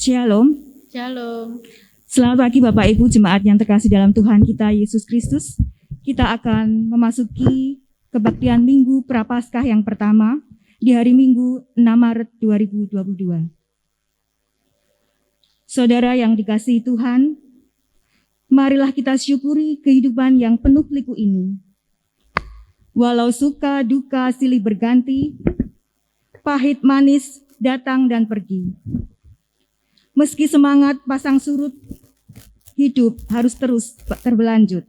Shalom. Shalom. Selamat pagi Bapak Ibu jemaat yang terkasih dalam Tuhan kita Yesus Kristus. Kita akan memasuki kebaktian Minggu Prapaskah yang pertama di hari Minggu 6 Maret 2022. Saudara yang dikasihi Tuhan, marilah kita syukuri kehidupan yang penuh liku ini. Walau suka duka silih berganti, pahit manis datang dan pergi. Meski semangat pasang surut, hidup harus terus berlanjut.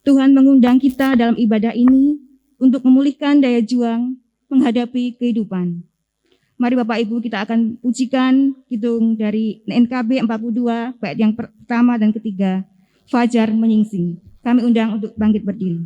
Tuhan mengundang kita dalam ibadah ini untuk memulihkan daya juang menghadapi kehidupan. Mari Bapak Ibu kita akan pujikan kidung dari NKB 42 bait yang pertama dan ketiga, Fajar Menyingsing. Kami undang untuk bangkit berdiri.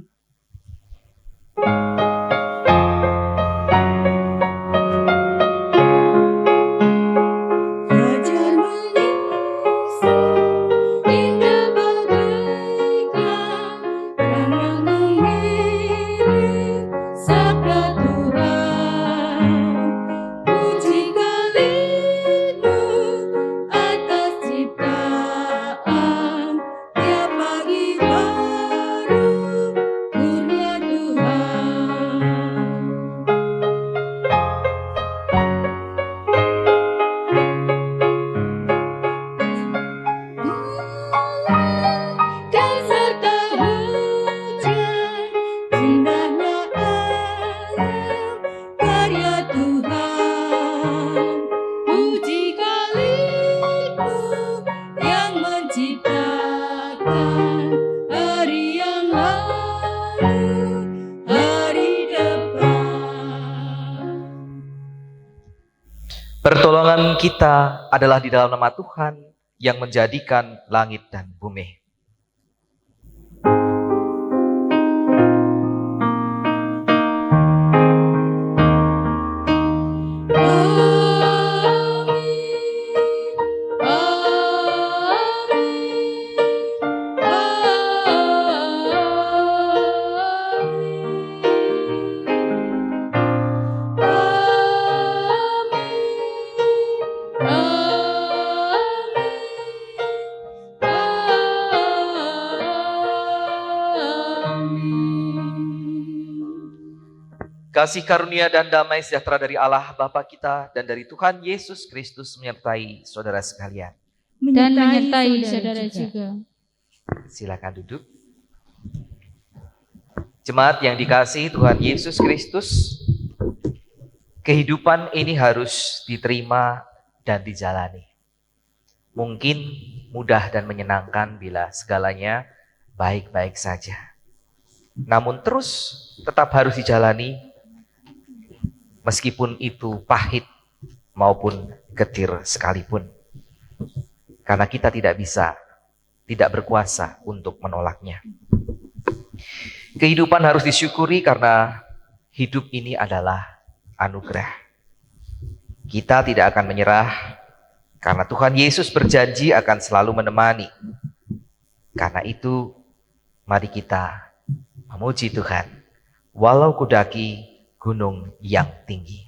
Pertolongan kita adalah di dalam nama Tuhan yang menjadikan langit dan bumi. Kasih karunia dan damai sejahtera dari Allah Bapa kita dan dari Tuhan Yesus Kristus menyertai saudara sekalian. Dan menyertai saudara juga. Silakan duduk. Jemaat yang dikasihi Tuhan Yesus Kristus, kehidupan ini harus diterima dan dijalani. Mungkin mudah dan menyenangkan bila segalanya baik-baik saja. Namun terus tetap harus dijalani, meskipun itu pahit maupun getir sekalipun. Karena kita tidak berkuasa untuk menolaknya. Kehidupan harus disyukuri karena hidup ini adalah anugerah. Kita tidak akan menyerah karena Tuhan Yesus berjanji akan selalu menemani. Karena itu, mari kita memuji Tuhan, walau kudaki gunung yang tinggi.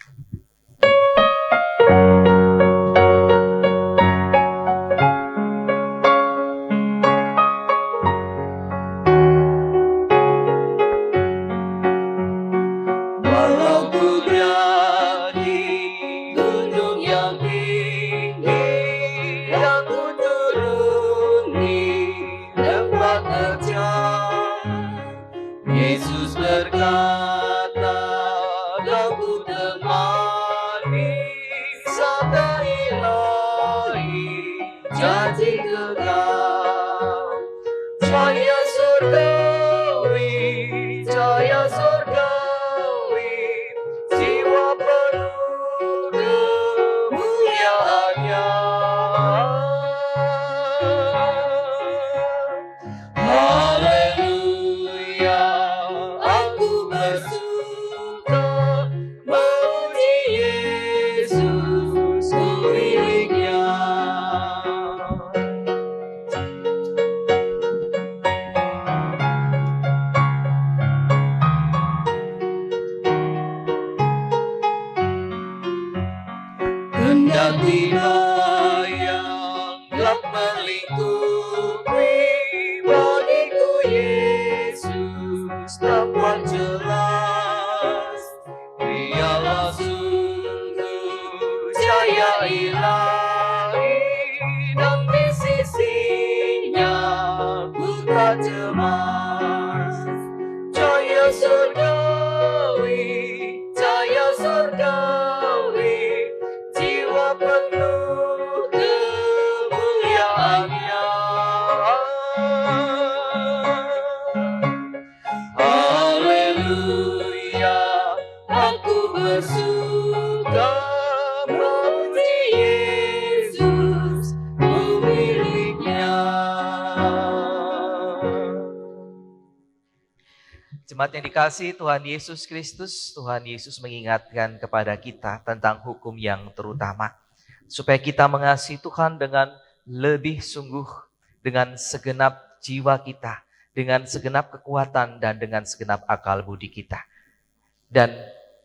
tak melingkupi bagiku Yesus tampak jelas. Dialah sungguh cahaya ilahi dan di sisinya ku tak cemas. Cahaya surgawi, jiwa penuh kemuliaannya. Haleluya, aku bersuka memuji Yesus, pemiliknya. Jemaat yang dikasihi Tuhan Yesus Kristus, Tuhan Yesus mengingatkan kepada kita tentang hukum yang terutama. Supaya kita mengasihi Tuhan dengan lebih sungguh, dengan segenap jiwa kita, dengan segenap kekuatan dan dengan segenap akal budi kita. Dan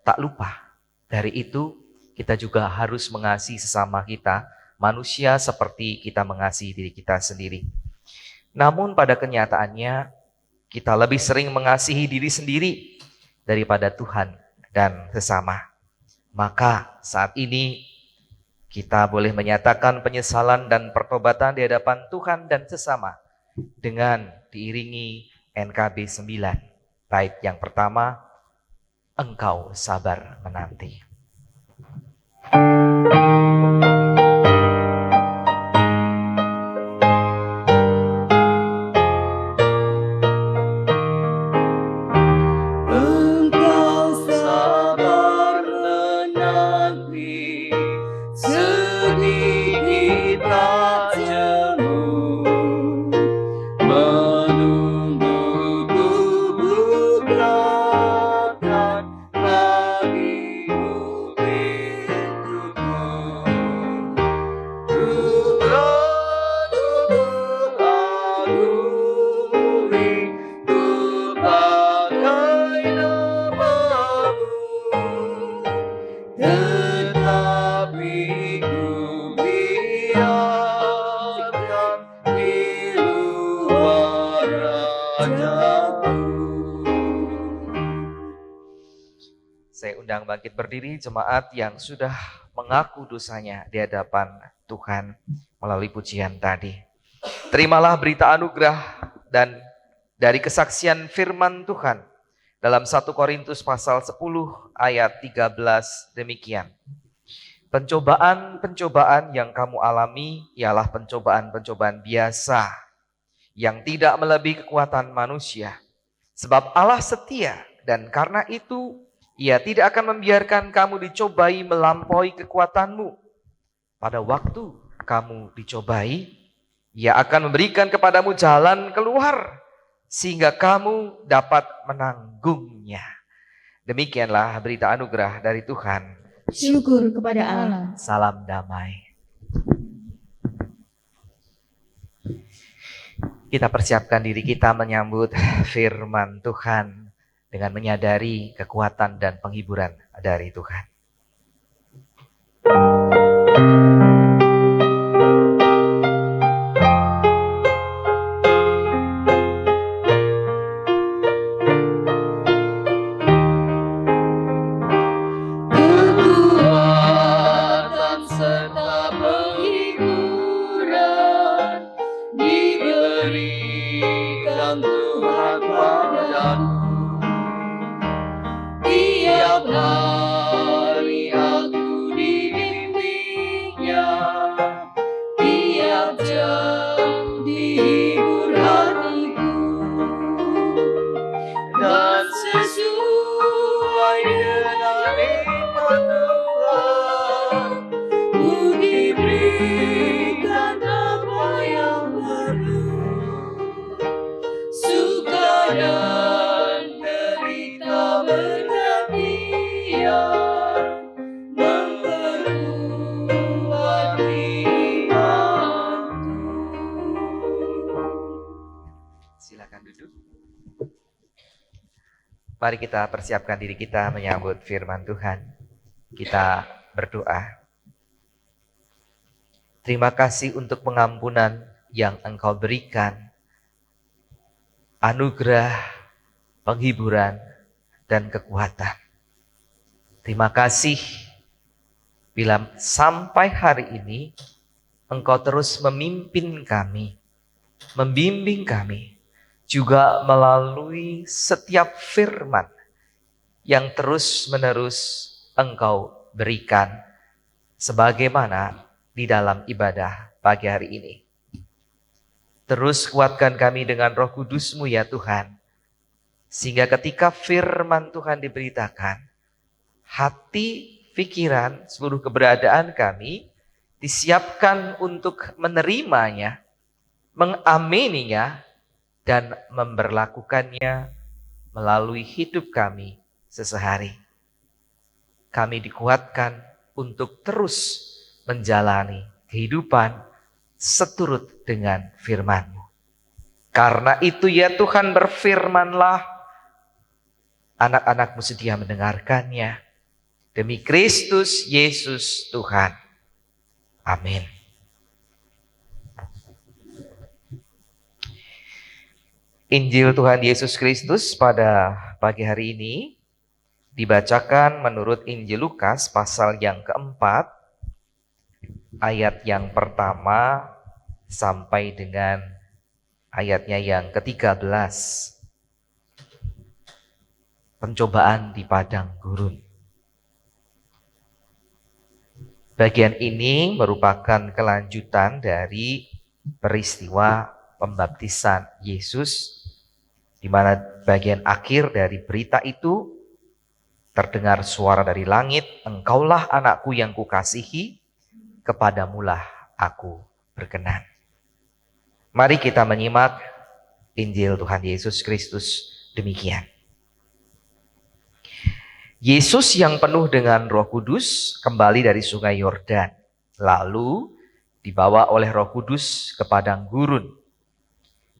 tak lupa, dari itu kita juga harus mengasihi sesama kita, manusia seperti kita mengasihi diri kita sendiri. Namun pada kenyataannya, kita lebih sering mengasihi diri sendiri daripada Tuhan dan sesama. Maka saat ini kita boleh menyatakan penyesalan dan pertobatan di hadapan Tuhan dan sesama dengan diiringi NKB 9. Bait yang pertama, engkau sabar menanti. Saya undang bangkit berdiri jemaat yang sudah mengaku dosanya di hadapan Tuhan melalui pujian tadi. Terimalah berita anugerah dan dari kesaksian firman Tuhan dalam 1 Korintus pasal 10 ayat 13 demikian. Pencobaan-pencobaan yang kamu alami ialah pencobaan-pencobaan biasa yang tidak melebihi kekuatan manusia. Sebab Allah setia dan karena itu Ia tidak akan membiarkan kamu dicobai melampaui kekuatanmu. Pada waktu kamu dicobai, Ia akan memberikan kepadamu jalan keluar sehingga kamu dapat menanggungnya. Demikianlah berita anugerah dari Tuhan. Syukur kepada Allah. Salam damai. Kita persiapkan diri kita menyambut firman Tuhan dengan menyadari kekuatan dan penghiburan dari Tuhan. Kekuatan serta penghiburan diberikan Tuhan padaku. Tiap hari aku dibimbingnya, tiap jam dihibur hatiku, dan sesuai dengan firman Tuhan, ku diberikan apa yang perlu, suka dan derita memperkuat imanku. Silakan duduk. Mari kita persiapkan diri kita menyambut firman Tuhan. Kita berdoa. Terima kasih untuk pengampunan yang Engkau berikan, anugerah, penghiburan, dan kekuatan. Terima kasih bila sampai hari ini Engkau terus memimpin kami, membimbing kami, juga melalui setiap firman yang terus-menerus Engkau berikan, sebagaimana di dalam ibadah pagi hari ini. Terus kuatkan kami dengan Roh Kudus-Mu ya Tuhan, sehingga ketika firman Tuhan diberitakan, hati, pikiran, seluruh keberadaan kami disiapkan untuk menerimanya, mengamininya, dan memberlakukannya melalui hidup kami sesehari. Kami dikuatkan untuk terus menjalani kehidupan seturut dengan firman-Mu. Karena itu ya Tuhan, berfirmanlah, anak-anak-Mu sedia mendengarkannya. Demi Kristus Yesus Tuhan. Amin. Injil Tuhan Yesus Kristus pada pagi hari ini dibacakan menurut Injil Lukas pasal yang keempat, ayat yang pertama sampai dengan ayatnya yang ke-13. Pencobaan di padang gurun. Bagian ini merupakan kelanjutan dari peristiwa pembaptisan Yesus, di mana bagian akhir dari berita itu terdengar suara dari langit, "Engkaulah anakku yang kukasihi, kepadamulah aku berkenan." Mari kita menyimak Injil Tuhan Yesus Kristus demikian. Yesus yang penuh dengan Roh Kudus kembali dari sungai Yordan, lalu dibawa oleh Roh Kudus ke padang gurun.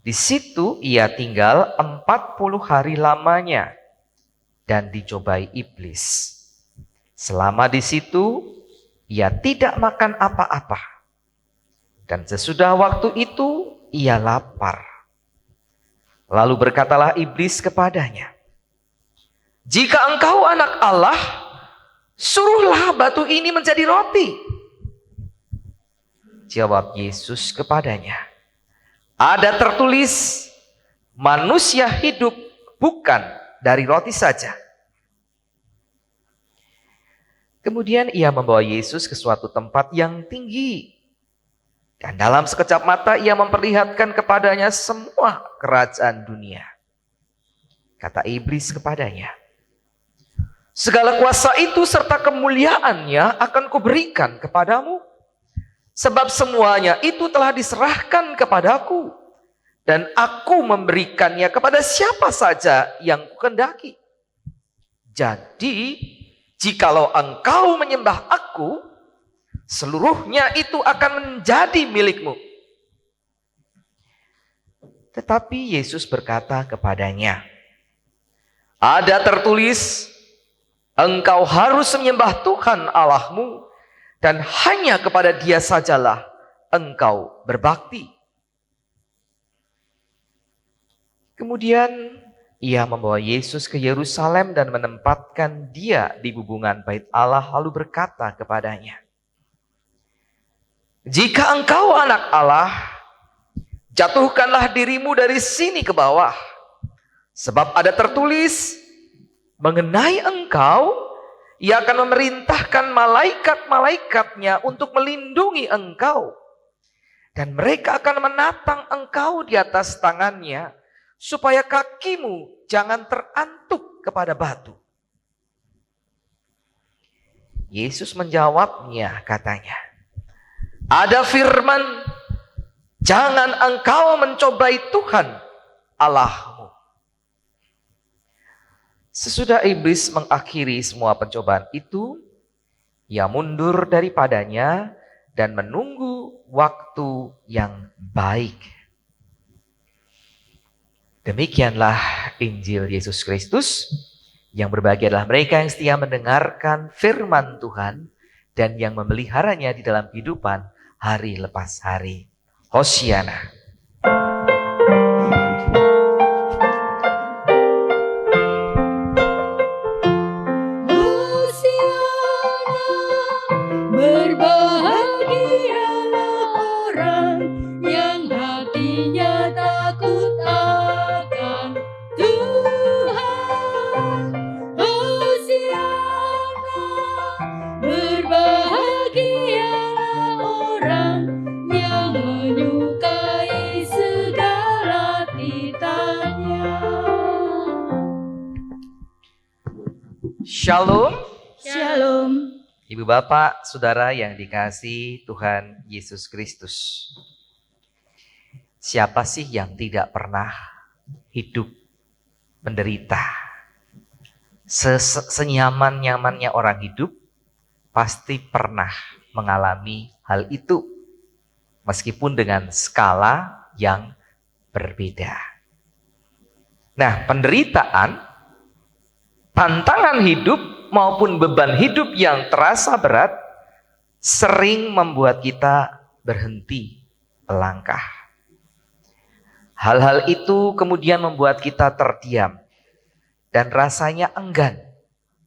Di situ ia tinggal 40 hari lamanya dan dicobai iblis. Selama di situ ia tidak makan apa-apa. Dan sesudah waktu itu ia lapar. Lalu berkatalah iblis kepadanya, "Jika engkau anak Allah, suruhlah batu ini menjadi roti." Jawab Yesus kepadanya, "Ada tertulis, manusia hidup bukan dari roti saja." Kemudian ia membawa Yesus ke suatu tempat yang tinggi. Dan dalam sekejap mata ia memperlihatkan kepadanya semua kerajaan dunia. Kata iblis kepadanya, "Segala kuasa itu serta kemuliaannya akan kuberikan kepadamu. Sebab semuanya itu telah diserahkan kepadaku. Dan aku memberikannya kepada siapa saja yang kukehendaki. Jadi, jikalau engkau menyembah aku, seluruhnya itu akan menjadi milikmu." Tetapi Yesus berkata kepadanya, "Ada tertulis, engkau harus menyembah Tuhan Allahmu, dan hanya kepada Dia sajalah engkau berbakti." Kemudian ia membawa Yesus ke Yerusalem dan menempatkan Dia di bubungan bait Allah, lalu berkata kepadanya, "Jika engkau anak Allah, jatuhkanlah dirimu dari sini ke bawah. Sebab ada tertulis, mengenai engkau, Ia akan memerintahkan malaikat-malaikatnya untuk melindungi engkau. Dan mereka akan menatang engkau di atas tangannya, supaya kakimu jangan terantuk kepada batu." Yesus menjawabnya, katanya, "Ada firman, jangan engkau mencobai Tuhan Allahmu." Sesudah iblis mengakhiri semua pencobaan itu, ia mundur daripadanya dan menunggu waktu yang baik. Demikianlah Injil Yesus Kristus. Yang berbahagia adalah mereka yang setia mendengarkan firman Tuhan dan yang memeliharanya di dalam kehidupan hari lepas hari. Hosiana. Berbahagialah orang yang hatinya takut akan Tuhan. Hosiana. Berbahagialah orang yang menyukai segala titanya. Shalom. Shalom. Ibu bapak, saudara yang dikasihi Tuhan Yesus Kristus. Siapa sih yang tidak pernah hidup menderita? Senyaman-nyamannya orang hidup pasti pernah mengalami hal itu. Meskipun dengan skala yang berbeda. Nah, penderitaan, tantangan hidup maupun beban hidup yang terasa berat sering membuat kita berhenti melangkah. Hal-hal itu kemudian membuat kita terdiam dan rasanya enggan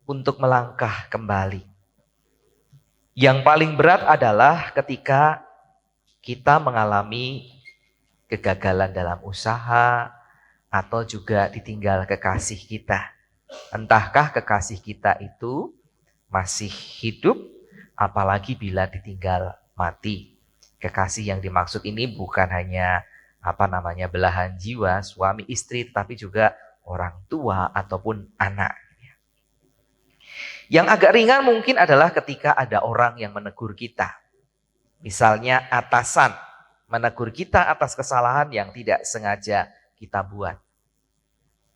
untuk melangkah kembali. Yang paling berat adalah ketika kita mengalami kegagalan dalam usaha atau juga ditinggal kekasih kita. Entahkah kekasih kita itu masih hidup, apalagi bila ditinggal mati. Kekasih yang dimaksud ini bukan hanya belahan jiwa, suami istri, tetapi juga orang tua ataupun anak. Yang agak ringan mungkin adalah ketika ada orang yang menegur kita. Misalnya atasan menegur kita atas kesalahan yang tidak sengaja kita buat.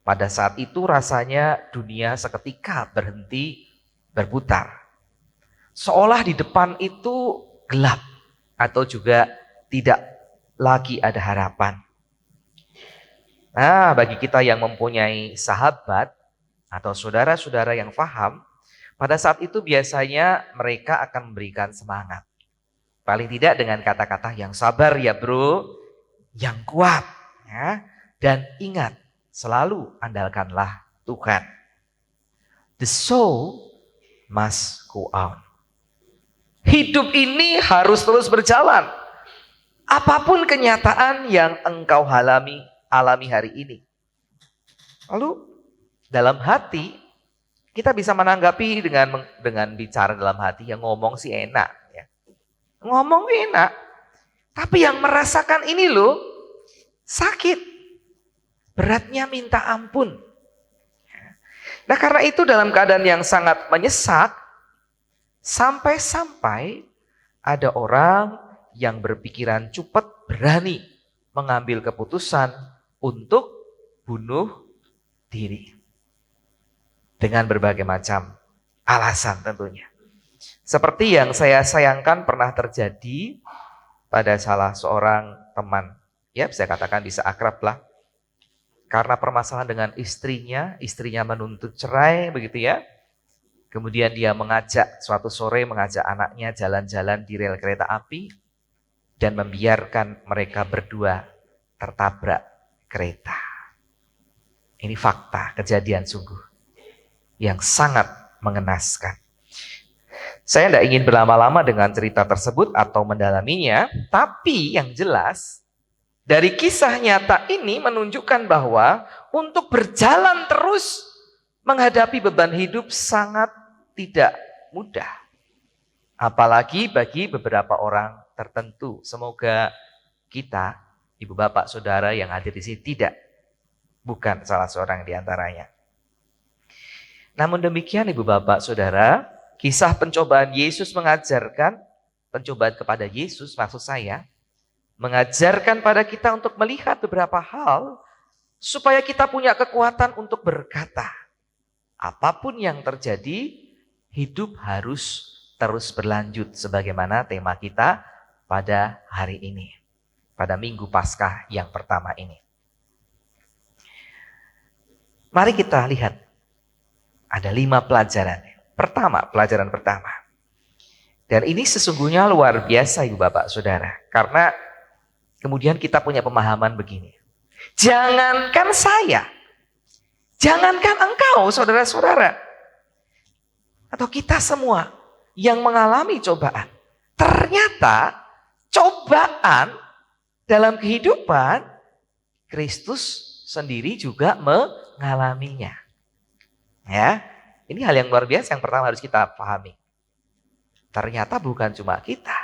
Pada saat itu rasanya dunia seketika berhenti berputar. Seolah di depan itu gelap atau juga tidak lagi ada harapan. Nah, bagi kita yang mempunyai sahabat atau saudara-saudara yang paham, pada saat itu biasanya mereka akan memberikan semangat. Paling tidak dengan kata-kata yang sabar ya bro, yang kuat. Ya. Dan ingat, selalu andalkanlah Tuhan. The show must go on. Hidup ini harus terus berjalan. Apapun kenyataan yang engkau alami hari ini. Lalu dalam hati kita bisa menanggapi dengan bicara dalam hati, yang ngomong sih enak. Ya. Ngomong enak. Tapi yang merasakan ini loh sakit. Beratnya minta ampun. Nah karena itu dalam keadaan yang sangat menyesak, sampai-sampai ada orang yang berpikiran cepat berani mengambil keputusan untuk bunuh diri. Dengan berbagai macam alasan tentunya. Seperti yang saya sayangkan pernah terjadi pada salah seorang teman. Ya bisa katakan bisa akrab lah. Karena permasalahan dengan istrinya menuntut cerai begitu ya. Kemudian dia suatu sore mengajak anaknya jalan-jalan di rel kereta api dan membiarkan mereka berdua tertabrak kereta. Ini fakta kejadian sungguh yang sangat mengenaskan. Saya tidak ingin berlama-lama dengan cerita tersebut atau mendalaminya, tapi yang jelas dari kisah nyata ini menunjukkan bahwa untuk berjalan terus menghadapi beban hidup sangat tidak mudah. Apalagi bagi beberapa orang tertentu. Semoga kita, ibu bapak saudara yang hadir di sini bukan salah seorang di antaranya. Namun demikian ibu bapak saudara, kisah pencobaan Yesus pencobaan kepada Yesus maksud saya, mengajarkan pada kita untuk melihat beberapa hal supaya kita punya kekuatan untuk berkata, apapun yang terjadi, hidup harus terus berlanjut sebagaimana tema kita pada hari ini, pada Minggu Paskah yang pertama ini. Mari kita lihat, ada 5 pelajaran. Pelajaran pertama. Dan ini sesungguhnya luar biasa Ibu Bapak Saudara. Karena kemudian kita punya pemahaman begini. Jangankan saya, jangankan engkau saudara-saudara, atau kita semua yang mengalami cobaan. Ternyata cobaan dalam kehidupan Kristus sendiri juga mengalaminya. Ya, ini hal yang luar biasa yang pertama harus kita pahami. Ternyata bukan cuma kita.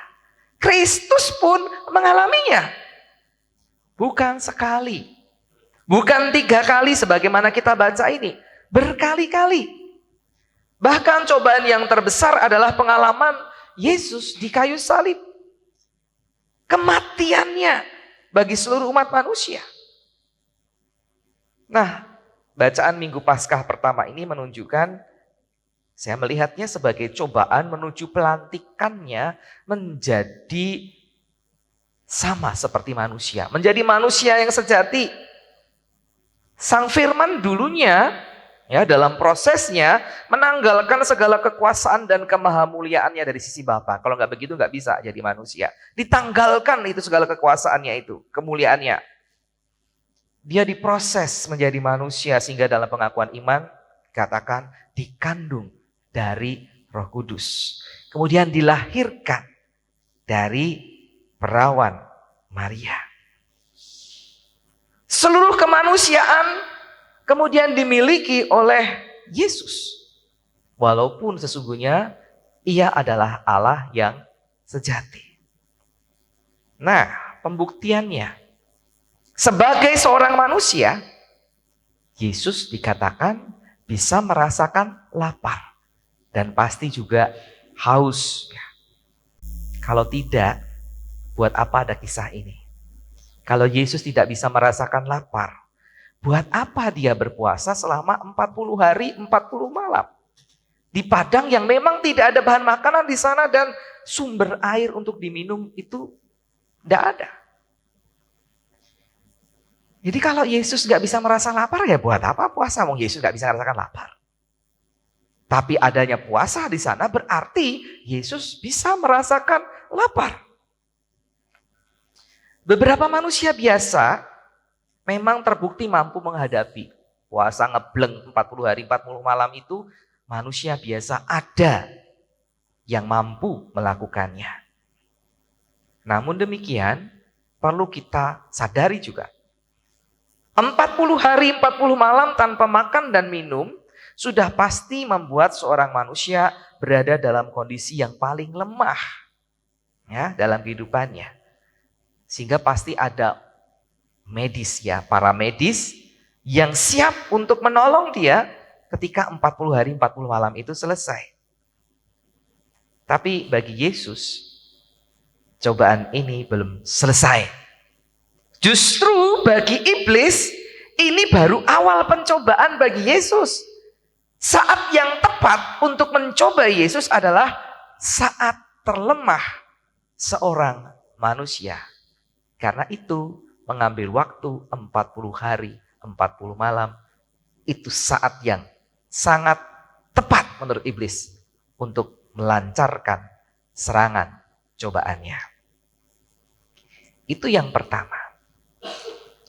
Kristus pun mengalaminya. Bukan sekali. Bukan 3 kali sebagaimana kita baca ini. Berkali-kali. Bahkan cobaan yang terbesar adalah pengalaman Yesus di kayu salib. Kematiannya bagi seluruh umat manusia. Nah, bacaan Minggu Paskah pertama ini menunjukkan, saya melihatnya sebagai cobaan menuju pelantikannya menjadi sama seperti manusia. Menjadi manusia yang sejati. Sang Firman dulunya, ya dalam prosesnya, menanggalkan segala kekuasaan dan kemahamuliaannya dari sisi Bapa. Kalau nggak begitu nggak bisa jadi manusia. Ditanggalkan itu segala kekuasaannya itu, kemuliaannya. Dia diproses menjadi manusia sehingga dalam pengakuan iman katakan dikandung dari Roh Kudus. Kemudian dilahirkan dari perawan Maria. Seluruh kemanusiaan kemudian dimiliki oleh Yesus. Walaupun sesungguhnya ia adalah Allah yang sejati. Nah, pembuktiannya. Sebagai seorang manusia, Yesus dikatakan bisa merasakan lapar. Dan pasti juga haus. Kalau tidak, buat apa ada kisah ini? Kalau Yesus tidak bisa merasakan lapar, buat apa dia berpuasa selama 40 hari, 40 malam? Di padang yang memang tidak ada bahan makanan di sana dan sumber air untuk diminum itu tidak ada. Jadi kalau Yesus gak bisa merasa lapar, ya buat apa puasa? Wong Yesus gak bisa merasakan lapar. Tapi adanya puasa di sana berarti Yesus bisa merasakan lapar. Beberapa manusia biasa memang terbukti mampu menghadapi puasa ngebleng 40 hari 40 malam itu. Manusia biasa ada yang mampu melakukannya. Namun demikian perlu kita sadari juga. 40 hari 40 malam tanpa makan dan minum sudah pasti membuat seorang manusia berada dalam kondisi yang paling lemah ya dalam kehidupannya. Sehingga pasti ada medis ya, para medis yang siap untuk menolong dia ketika 40 hari 40 malam itu selesai. Tapi bagi Yesus cobaan ini belum selesai. Justru bagi iblis, ini baru awal pencobaan bagi Yesus. Saat yang tepat untuk mencoba Yesus adalah saat terlemah seorang manusia. Karena itu mengambil waktu 40 hari, 40 malam. Itu saat yang sangat tepat menurut iblis untuk melancarkan serangan cobaannya. Itu yang pertama.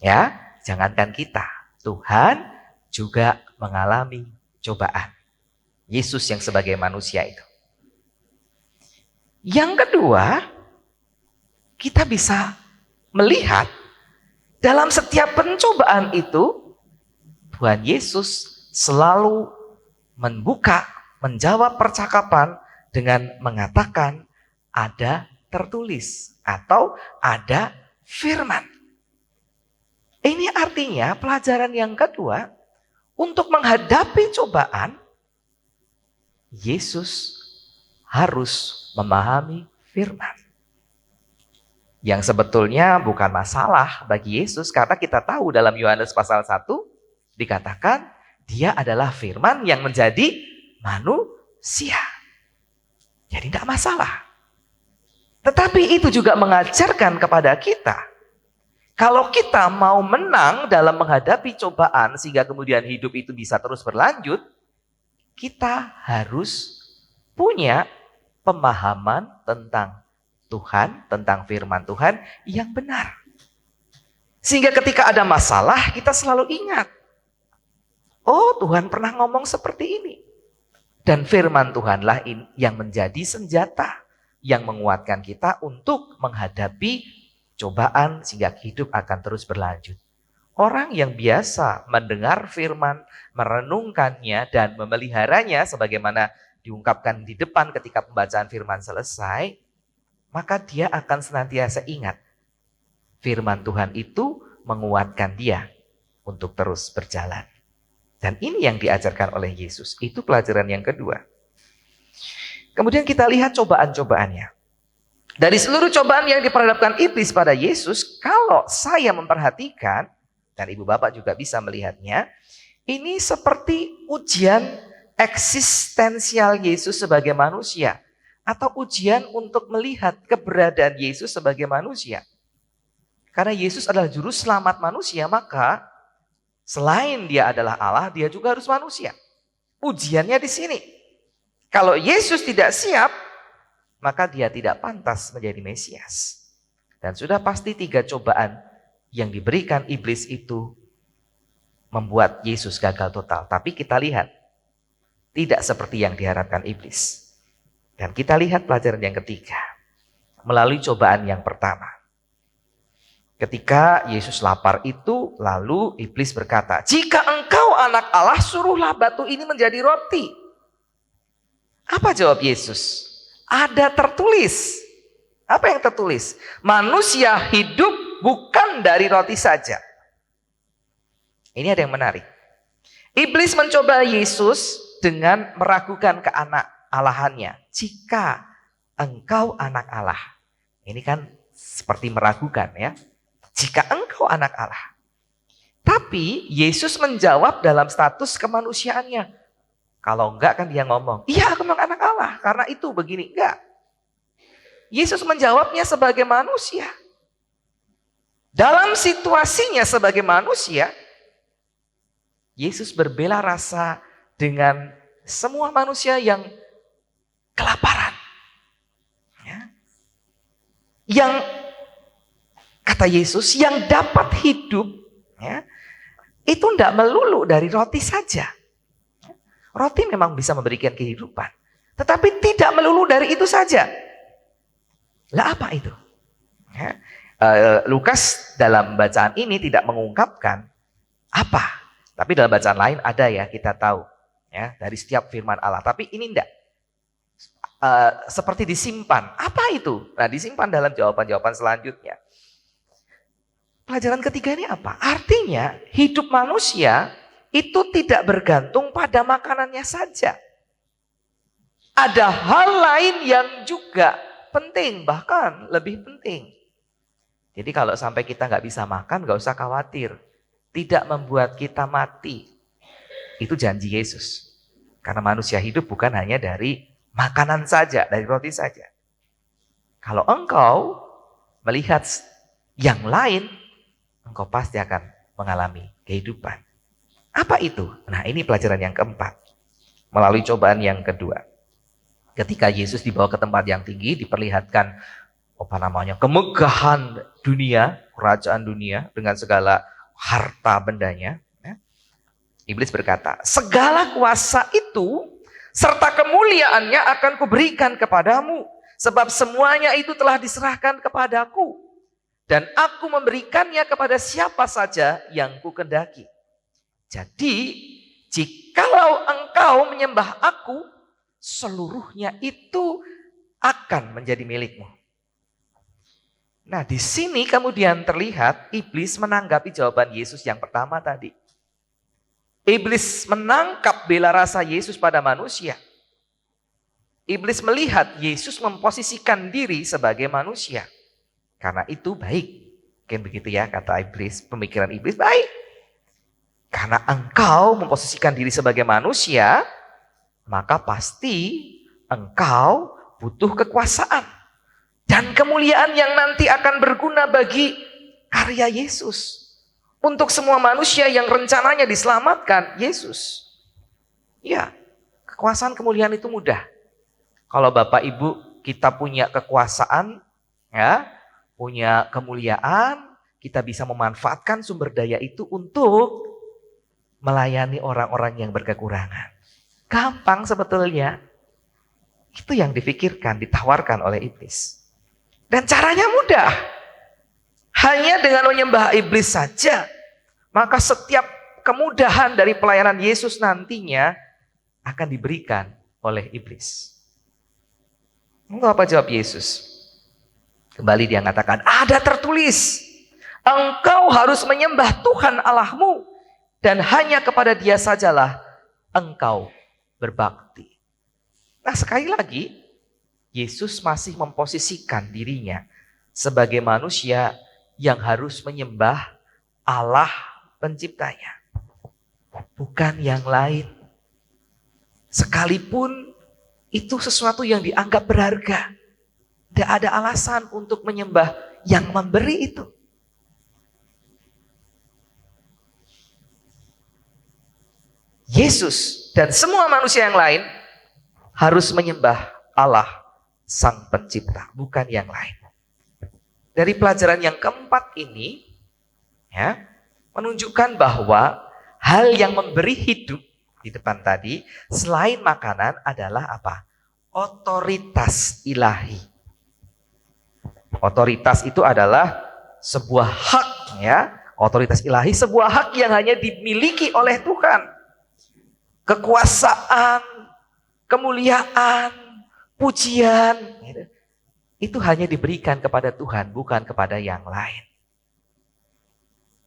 Ya, jangankan kita, Tuhan juga mengalami cobaan. Yesus yang sebagai manusia itu. Yang kedua, kita bisa melihat dalam setiap pencobaan itu, Tuhan Yesus selalu menjawab percakapan dengan mengatakan ada tertulis atau ada firman. Ini artinya pelajaran yang kedua, untuk menghadapi cobaan, Yesus harus memahami firman. Yang sebetulnya bukan masalah bagi Yesus, karena kita tahu dalam Yohanes pasal 1, dikatakan dia adalah firman yang menjadi manusia. Jadi tidak masalah. Tetapi itu juga mengajarkan kepada kita, kalau kita mau menang dalam menghadapi cobaan sehingga kemudian hidup itu bisa terus berlanjut, kita harus punya pemahaman tentang Tuhan, tentang firman Tuhan yang benar. Sehingga ketika ada masalah, kita selalu ingat, oh Tuhan pernah ngomong seperti ini. Dan firman Tuhanlah yang menjadi senjata yang menguatkan kita untuk menghadapi cobaan sehingga hidup akan terus berlanjut. Orang yang biasa mendengar firman, merenungkannya dan memeliharanya sebagaimana diungkapkan di depan ketika pembacaan firman selesai, maka dia akan senantiasa ingat firman Tuhan itu menguatkan dia untuk terus berjalan. Dan ini yang diajarkan oleh Yesus. Itu pelajaran yang kedua. Kemudian kita lihat cobaan-cobaannya. Dari seluruh cobaan yang diperhadapkan iblis pada Yesus, kalau saya memperhatikan, dan ibu bapak juga bisa melihatnya, ini seperti ujian eksistensial Yesus sebagai manusia. Atau ujian untuk melihat keberadaan Yesus sebagai manusia. Karena Yesus adalah juru selamat manusia, maka selain dia adalah Allah, dia juga harus manusia. Ujiannya di sini. Kalau Yesus tidak siap, maka dia tidak pantas menjadi Mesias. Dan sudah pasti 3 cobaan yang diberikan iblis itu membuat Yesus gagal total. Tapi kita lihat, tidak seperti yang diharapkan iblis. Dan kita lihat pelajaran yang ketiga, melalui cobaan yang pertama. Ketika Yesus lapar itu, lalu iblis berkata, "Jika engkau anak Allah, suruhlah batu ini menjadi roti." Apa jawab Yesus? Ada tertulis. Apa yang tertulis? Manusia hidup bukan dari roti saja. Ini ada yang menarik. Iblis mencoba Yesus dengan meragukan keanak-alahannya. Jika engkau anak Allah. Ini kan seperti meragukan ya. Jika engkau anak Allah. Tapi Yesus menjawab dalam status kemanusiaannya. Kalau enggak kan dia ngomong, iya aku memang anak Allah. Karena itu begini, enggak. Yesus menjawabnya sebagai manusia. Dalam situasinya sebagai manusia, Yesus berbela rasa dengan semua manusia yang kelaparan. Ya. Yang kata Yesus, yang dapat hidup ya, itu tidak melulu dari roti saja. Roti memang bisa memberikan kehidupan. Tetapi tidak melulu dari itu saja. Lah apa itu? Ya. Lukas dalam bacaan ini tidak mengungkapkan apa. Tapi dalam bacaan lain ada ya, kita tahu. Ya, dari setiap firman Allah. Tapi ini tidak. Seperti disimpan. Apa itu? Nah, disimpan dalam jawaban-jawaban selanjutnya. Pelajaran ketiga ini apa? Artinya hidup manusia itu tidak bergantung pada makanannya saja. Ada hal lain yang juga penting, bahkan lebih penting. Jadi kalau sampai kita nggak bisa makan, nggak usah khawatir. Tidak membuat kita mati. Itu janji Yesus. Karena manusia hidup bukan hanya dari makanan saja, dari roti saja. Kalau engkau melihat yang lain, engkau pasti akan mengalami kehidupan. Apa itu? Nah, ini pelajaran yang keempat. Melalui cobaan yang kedua. Ketika Yesus dibawa ke tempat yang tinggi, diperlihatkan kemegahan dunia, kerajaan dunia dengan segala harta bendanya. Ya. Iblis berkata, segala kuasa itu serta kemuliaannya akan kuberikan kepadamu, sebab semuanya itu telah diserahkan kepadaku. Dan aku memberikannya kepada siapa saja yang kukendaki. Jadi, jikalau engkau menyembah aku, seluruhnya itu akan menjadi milikmu. Nah, di sini kemudian terlihat iblis menanggapi jawaban Yesus yang pertama tadi. Iblis menangkap bela rasa Yesus pada manusia. Iblis melihat Yesus memposisikan diri sebagai manusia. Karena itu baik. Mungkin begitu ya kata iblis, pemikiran iblis baik. Karena engkau memposisikan diri sebagai manusia, maka pasti engkau butuh kekuasaan dan kemuliaan yang nanti akan berguna bagi karya Yesus. Untuk semua manusia yang rencananya diselamatkan, Yesus. Ya, kekuasaan kemuliaan itu mudah. Kalau Bapak Ibu kita punya kekuasaan, ya, punya kemuliaan, kita bisa memanfaatkan sumber daya itu untuk melayani orang-orang yang berkekurangan. Gampang sebetulnya. Itu yang difikirkan, ditawarkan oleh iblis. Dan caranya mudah. Hanya dengan menyembah iblis saja, maka setiap kemudahan dari pelayanan Yesus nantinya akan diberikan oleh iblis. Enggak, apa jawab Yesus? Kembali dia mengatakan, ada tertulis, engkau harus menyembah Tuhan Allahmu dan hanya kepada Dia sajalah engkau berbakti. Nah, sekali lagi, Yesus masih memposisikan dirinya sebagai manusia yang harus menyembah Allah penciptanya, bukan yang lain. Sekalipun itu sesuatu yang dianggap berharga, tidak ada alasan untuk menyembah yang memberi itu. Yesus dan semua manusia yang lain harus menyembah Allah Sang Pencipta, bukan yang lain. Dari pelajaran yang keempat ini, ya, menunjukkan bahwa hal yang memberi hidup di depan tadi, selain makanan adalah apa? Otoritas ilahi. Otoritas itu adalah sebuah hak, ya. Otoritas ilahi sebuah hak yang hanya dimiliki oleh Tuhan. Kekuasaan, kemuliaan, pujian, itu hanya diberikan kepada Tuhan, bukan kepada yang lain.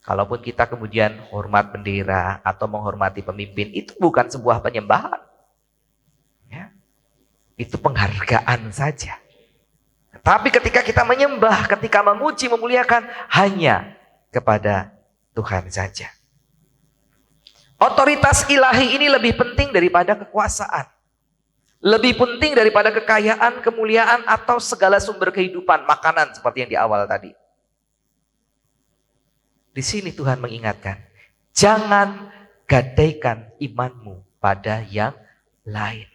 Kalaupun kita kemudian hormat bendera atau menghormati pemimpin, itu bukan sebuah penyembahan. Ya. Itu penghargaan saja. Tapi ketika kita menyembah, ketika memuji, memuliakan, hanya kepada Tuhan saja. Otoritas ilahi ini lebih penting daripada kekuasaan. Lebih penting daripada kekayaan, kemuliaan, atau segala sumber kehidupan, makanan seperti yang di awal tadi. Di sini Tuhan mengingatkan, jangan gadaikan imanmu pada yang lain.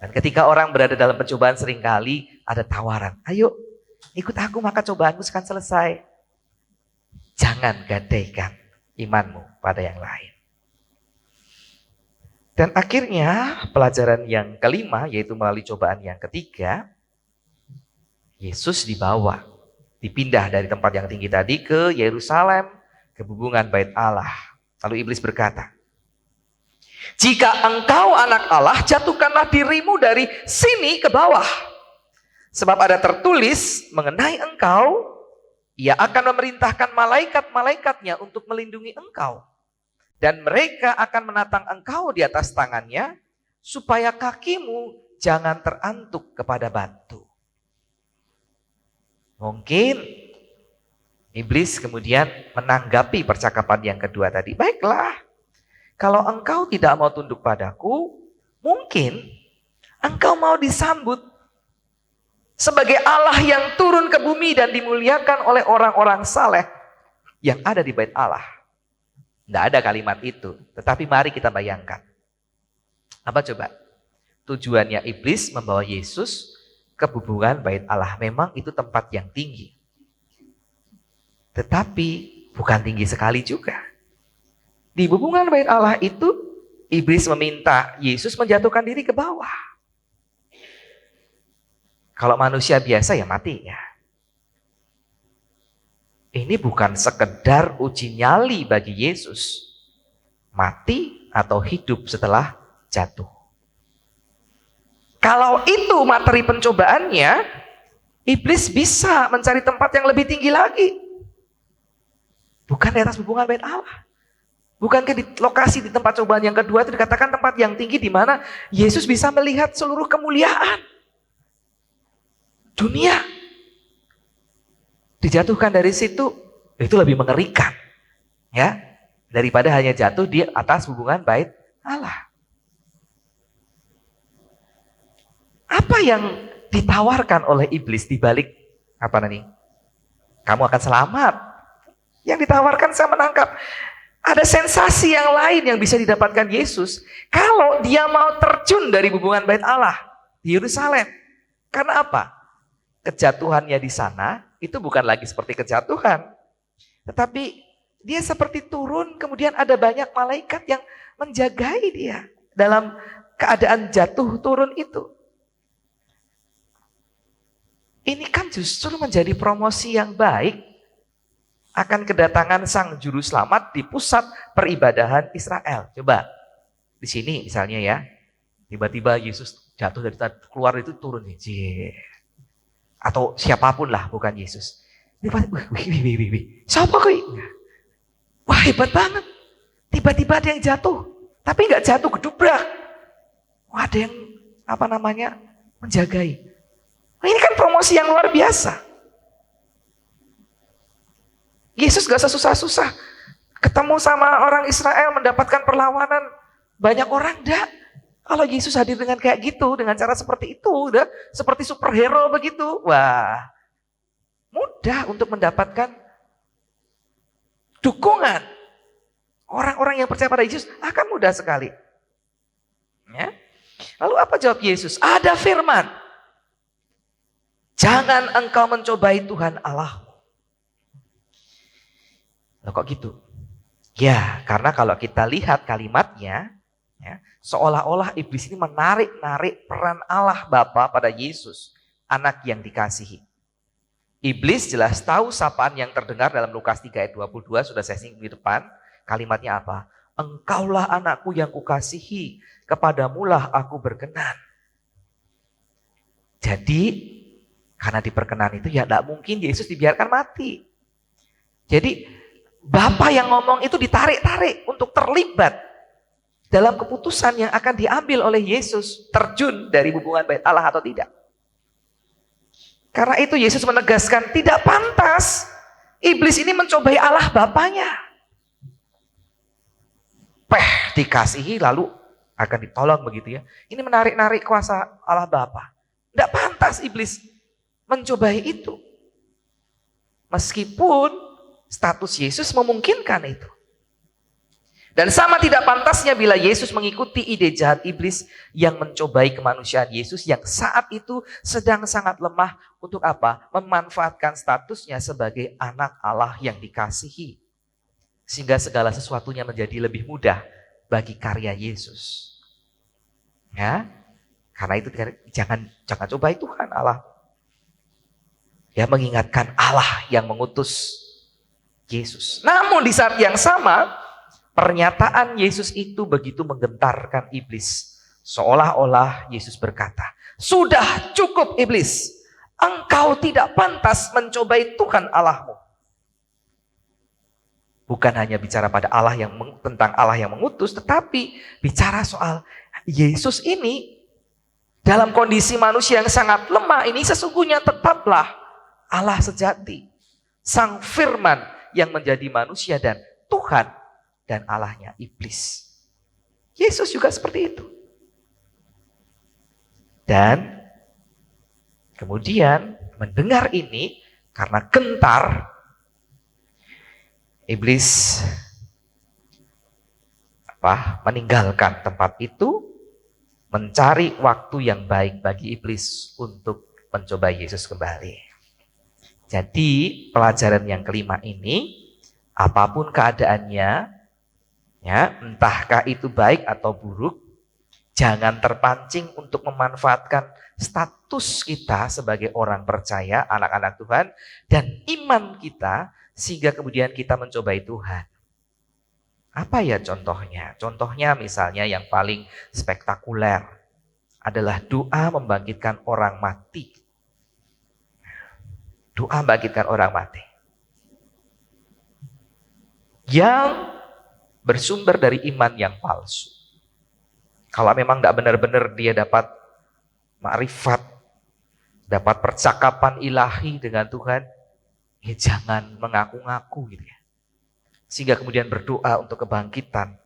Dan ketika orang berada dalam pencobaan seringkali ada tawaran, ayo ikut aku maka cobaanmu akan selesai. Jangan gadaikan imanmu pada yang lain. Dan akhirnya pelajaran yang kelima, yaitu melalui cobaan yang ketiga, Yesus dipindah dari tempat yang tinggi tadi ke Yerusalem, ke bubungan bait Allah. Lalu iblis berkata, jika engkau anak Allah, jatuhkanlah dirimu dari sini ke bawah. Sebab ada tertulis mengenai engkau, Ia akan memerintahkan malaikat-malaikatnya untuk melindungi engkau. Dan mereka akan menatang engkau di atas tangannya, supaya kakimu jangan terantuk kepada batu. Mungkin iblis kemudian menanggapi percakapan yang kedua tadi. Baiklah, kalau engkau tidak mau tunduk padaku, mungkin engkau mau disambut sebagai Allah yang turun ke bumi dan dimuliakan oleh orang-orang saleh yang ada di bait Allah. Tidak ada kalimat itu, tetapi mari kita bayangkan. Apa coba? Tujuannya iblis membawa Yesus ke bubungan bait Allah. Memang itu tempat yang tinggi. Tetapi bukan tinggi sekali juga. Di bubungan bait Allah itu, iblis meminta Yesus menjatuhkan diri ke bawah. Kalau manusia biasa ya mati ya. Ini bukan sekedar uji nyali bagi Yesus. Mati atau hidup setelah jatuh. Kalau itu materi pencobaannya, iblis bisa mencari tempat yang lebih tinggi lagi. Bukan di atas hubungan bait Allah. Bukankah di lokasi di tempat cobaan yang kedua itu dikatakan tempat yang tinggi di mana Yesus bisa melihat seluruh kemuliaan dunia. Dijatuhkan dari situ, itu lebih mengerikan. Ya, daripada hanya jatuh di atas hubungan bait Allah. Apa yang ditawarkan oleh iblis di balik apa nih? Kamu akan selamat. Yang ditawarkan saya menangkap ada sensasi yang lain yang bisa didapatkan Yesus kalau dia mau terjun dari hubungan bait Allah. di Yerusalem. Karena apa? Kejatuhannya di sana itu bukan lagi seperti kejatuhan. Tetapi dia seperti turun, kemudian ada banyak malaikat yang menjagai dia dalam keadaan jatuh turun itu. Ini kan justru menjadi promosi yang baik akan kedatangan Sang Juru Selamat di pusat peribadahan Israel. Coba di sini misalnya ya, tiba-tiba Yesus jatuh dari keluar itu turun nih, atau siapapun lah, bukan Yesus. Siapa koi? Wah, hebat banget. Tiba-tiba ada yang jatuh, tapi nggak jatuh gedubrak. Wah, ada yang menjagai. Nah, ini kan promosi yang luar biasa. Yesus gak susah-susah ketemu sama orang Israel, mendapatkan perlawanan banyak orang, enggak. Kalau Yesus hadir dengan kayak gitu, dengan cara seperti itu, udah seperti superhero begitu, wah, mudah untuk mendapatkan dukungan. Orang-orang yang percaya pada Yesus akan mudah sekali. Ya. Lalu apa jawab Yesus? Ada firman. Jangan engkau mencobai Tuhan Allahmu. Loh, kok gitu? Ya, karena kalau kita lihat kalimatnya, ya, seolah-olah iblis ini menarik-narik peran Allah Bapa pada Yesus, anak yang dikasihi. Iblis jelas tahu sapaan yang terdengar dalam Lukas 3 ayat 22, sudah saya singgung di depan. Kalimatnya apa? Engkaulah anakku yang kukasihi, kepadamulah aku berkenan. Jadi, karena diperkenan itu ya tidak mungkin Yesus dibiarkan mati. Jadi Bapa yang ngomong itu ditarik-tarik untuk terlibat dalam keputusan yang akan diambil oleh Yesus, terjun dari hubungan bait Allah atau tidak. Karena itu Yesus menegaskan tidak pantas iblis ini mencobai Allah Bapanya. Dikasihi lalu akan ditolong begitu ya. Ini menarik-narik kuasa Allah Bapa. Tidak pantas iblis mencobai itu. Meskipun status Yesus memungkinkan itu. Dan sama tidak pantasnya bila Yesus mengikuti ide jahat iblis yang mencobai kemanusiaan Yesus yang saat itu sedang sangat lemah untuk apa? Memanfaatkan statusnya sebagai anak Allah yang dikasihi. Sehingga segala sesuatunya menjadi lebih mudah bagi karya Yesus. Ya, karena itu jangan cobai Tuhan Allah. Ya, mengingatkan Allah yang mengutus Yesus. Namun di saat yang sama, pernyataan Yesus itu begitu menggentarkan iblis. Seolah-olah Yesus berkata, sudah cukup iblis, engkau tidak pantas mencobai Tuhan Allahmu. Bukan hanya bicara pada Allah tentang Allah yang mengutus, tetapi bicara soal Yesus ini dalam kondisi manusia yang sangat lemah ini sesungguhnya tetaplah Allah sejati, Sang Firman yang menjadi manusia dan Tuhan dan Allahnya iblis. Yesus juga seperti itu. Dan kemudian mendengar ini karena gentar, iblis meninggalkan tempat itu, mencari waktu yang baik bagi iblis untuk mencoba Yesus kembali. Jadi pelajaran yang kelima ini, apapun keadaannya, ya, entahkah itu baik atau buruk, jangan terpancing untuk memanfaatkan status kita sebagai orang percaya, anak-anak Tuhan, dan iman kita, sehingga kemudian kita mencobai Tuhan. Apa ya contohnya? Contohnya misalnya yang paling spektakuler adalah doa membangkitkan orang mati. Doa membangkitkan orang mati. Yang bersumber dari iman yang palsu. Kalau memang tidak benar-benar dia dapat ma'rifat, dapat percakapan ilahi dengan Tuhan, ya jangan mengaku-ngaku gitu ya. Sehingga kemudian berdoa untuk kebangkitan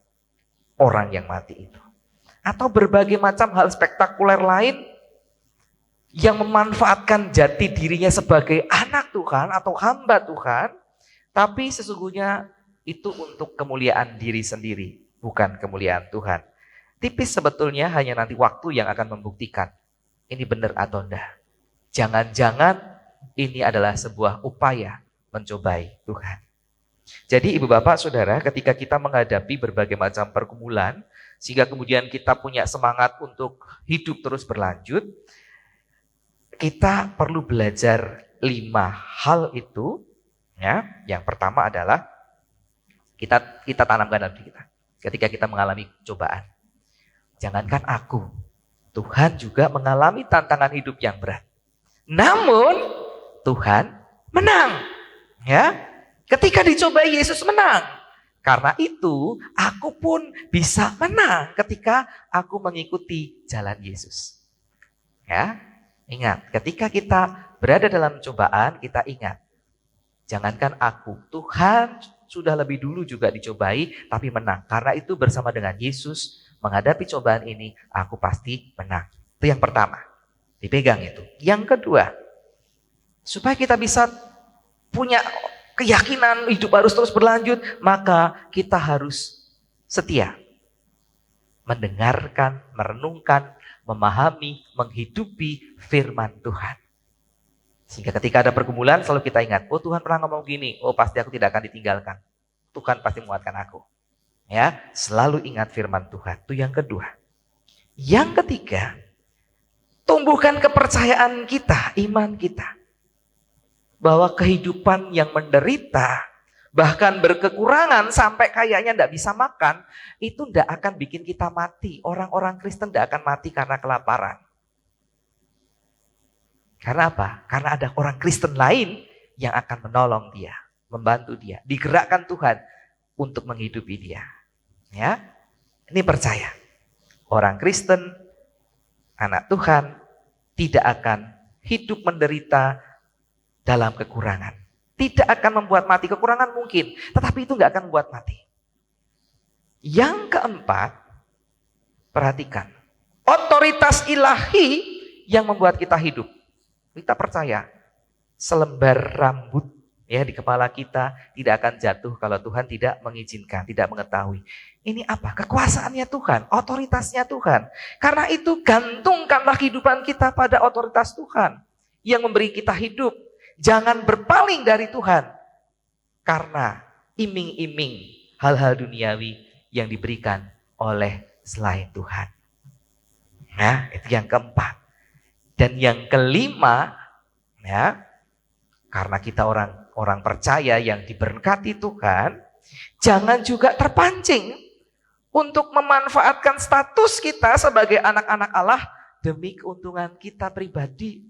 orang yang mati itu. Atau berbagai macam hal spektakuler lain yang memanfaatkan jati dirinya sebagai anak Tuhan atau hamba Tuhan, tapi sesungguhnya itu untuk kemuliaan diri sendiri, bukan kemuliaan Tuhan. Tipis sebetulnya, hanya nanti waktu yang akan membuktikan ini benar atau enggak. Jangan-jangan ini adalah sebuah upaya mencobai Tuhan. Jadi ibu bapak saudara, ketika kita menghadapi berbagai macam pergumulan, sehingga kemudian kita punya semangat untuk hidup terus berlanjut, kita perlu belajar 5 hal itu. Ya, yang pertama adalah kita tanamkan dalam diri kita. Ketika kita mengalami cobaan, jangankan aku, Tuhan juga mengalami tantangan hidup yang berat. Namun Tuhan menang. Ya, ketika dicobai Yesus menang. Karena itu aku pun bisa menang ketika aku mengikuti jalan Yesus. Ya, ingat, ketika kita berada dalam cobaan, kita ingat, jangankan aku, Tuhan sudah lebih dulu juga dicobai, tapi menang. Karena itu bersama dengan Yesus menghadapi cobaan ini, aku pasti menang. Itu yang pertama, dipegang itu. Yang kedua, supaya kita bisa punya keyakinan hidup harus terus berlanjut, maka kita harus setia. Mendengarkan, merenungkan, memahami, menghidupi firman Tuhan. Sehingga ketika ada pergumulan selalu kita ingat, oh Tuhan pernah ngomong gini, oh pasti aku tidak akan ditinggalkan. Tuhan pasti menguatkan aku. Ya, selalu ingat firman Tuhan. Itu yang kedua. Yang ketiga, tumbuhkan kepercayaan kita, iman kita. Bahwa kehidupan yang menderita, bahkan berkekurangan sampai kayaknya tidak bisa makan, itu tidak akan bikin kita mati. Orang-orang Kristen tidak akan mati karena kelaparan. Karena apa? Karena ada orang Kristen lain yang akan menolong dia, membantu dia, digerakkan Tuhan untuk menghidupi dia. Ya, ini percaya. Orang Kristen, anak Tuhan, tidak akan hidup menderita dalam kekurangan. Tidak akan membuat mati. Kekurangan mungkin, tetapi itu nggak akan membuat mati. Yang keempat, perhatikan. Otoritas ilahi yang membuat kita hidup. Kita percaya selembar rambut ya di kepala kita tidak akan jatuh kalau Tuhan tidak mengizinkan, tidak mengetahui. Ini apa? Kekuasaannya Tuhan, otoritasnya Tuhan. Karena itu gantungkanlah kehidupan kita pada otoritas Tuhan yang memberi kita hidup. Jangan berpaling dari Tuhan karena iming-iming hal-hal duniawi yang diberikan oleh selain Tuhan. Nah, itu yang keempat. Dan yang kelima, ya, karena kita orang percaya yang diberkati Tuhan, jangan juga terpancing untuk memanfaatkan status kita sebagai anak-anak Allah demi keuntungan kita pribadi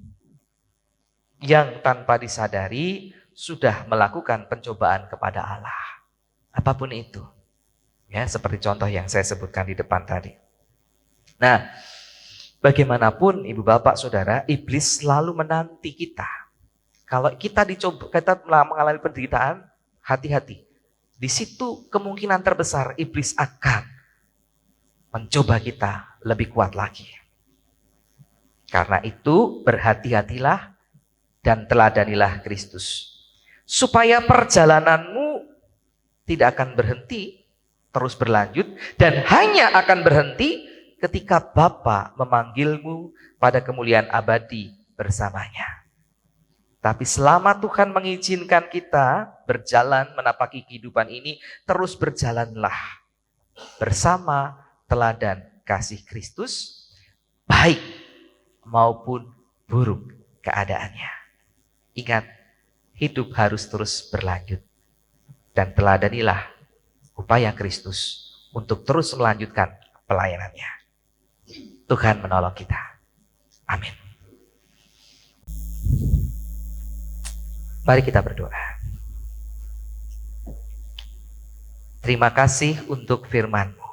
yang tanpa disadari sudah melakukan pencobaan kepada Allah. Apapun itu. Ya, seperti contoh yang saya sebutkan di depan tadi. Nah, bagaimanapun ibu bapak saudara, iblis selalu menanti kita. Kalau kita mengalami penderitaan, hati-hati. Di situ kemungkinan terbesar iblis akan mencoba kita lebih kuat lagi. Karena itu berhati-hatilah dan teladanilah Kristus. Supaya perjalananmu tidak akan berhenti, terus berlanjut, dan hanya akan berhenti ketika Bapa memanggilmu pada kemuliaan abadi bersamanya. Tapi selama Tuhan mengizinkan kita berjalan menapaki kehidupan ini, terus berjalanlah bersama teladan kasih Kristus, baik maupun buruk keadaannya. Ingat, hidup harus terus berlanjut. Dan teladanilah upaya Kristus untuk terus melanjutkan pelayanannya. Tuhan menolong kita. Amin. Mari kita berdoa. Terima kasih untuk firman-Mu.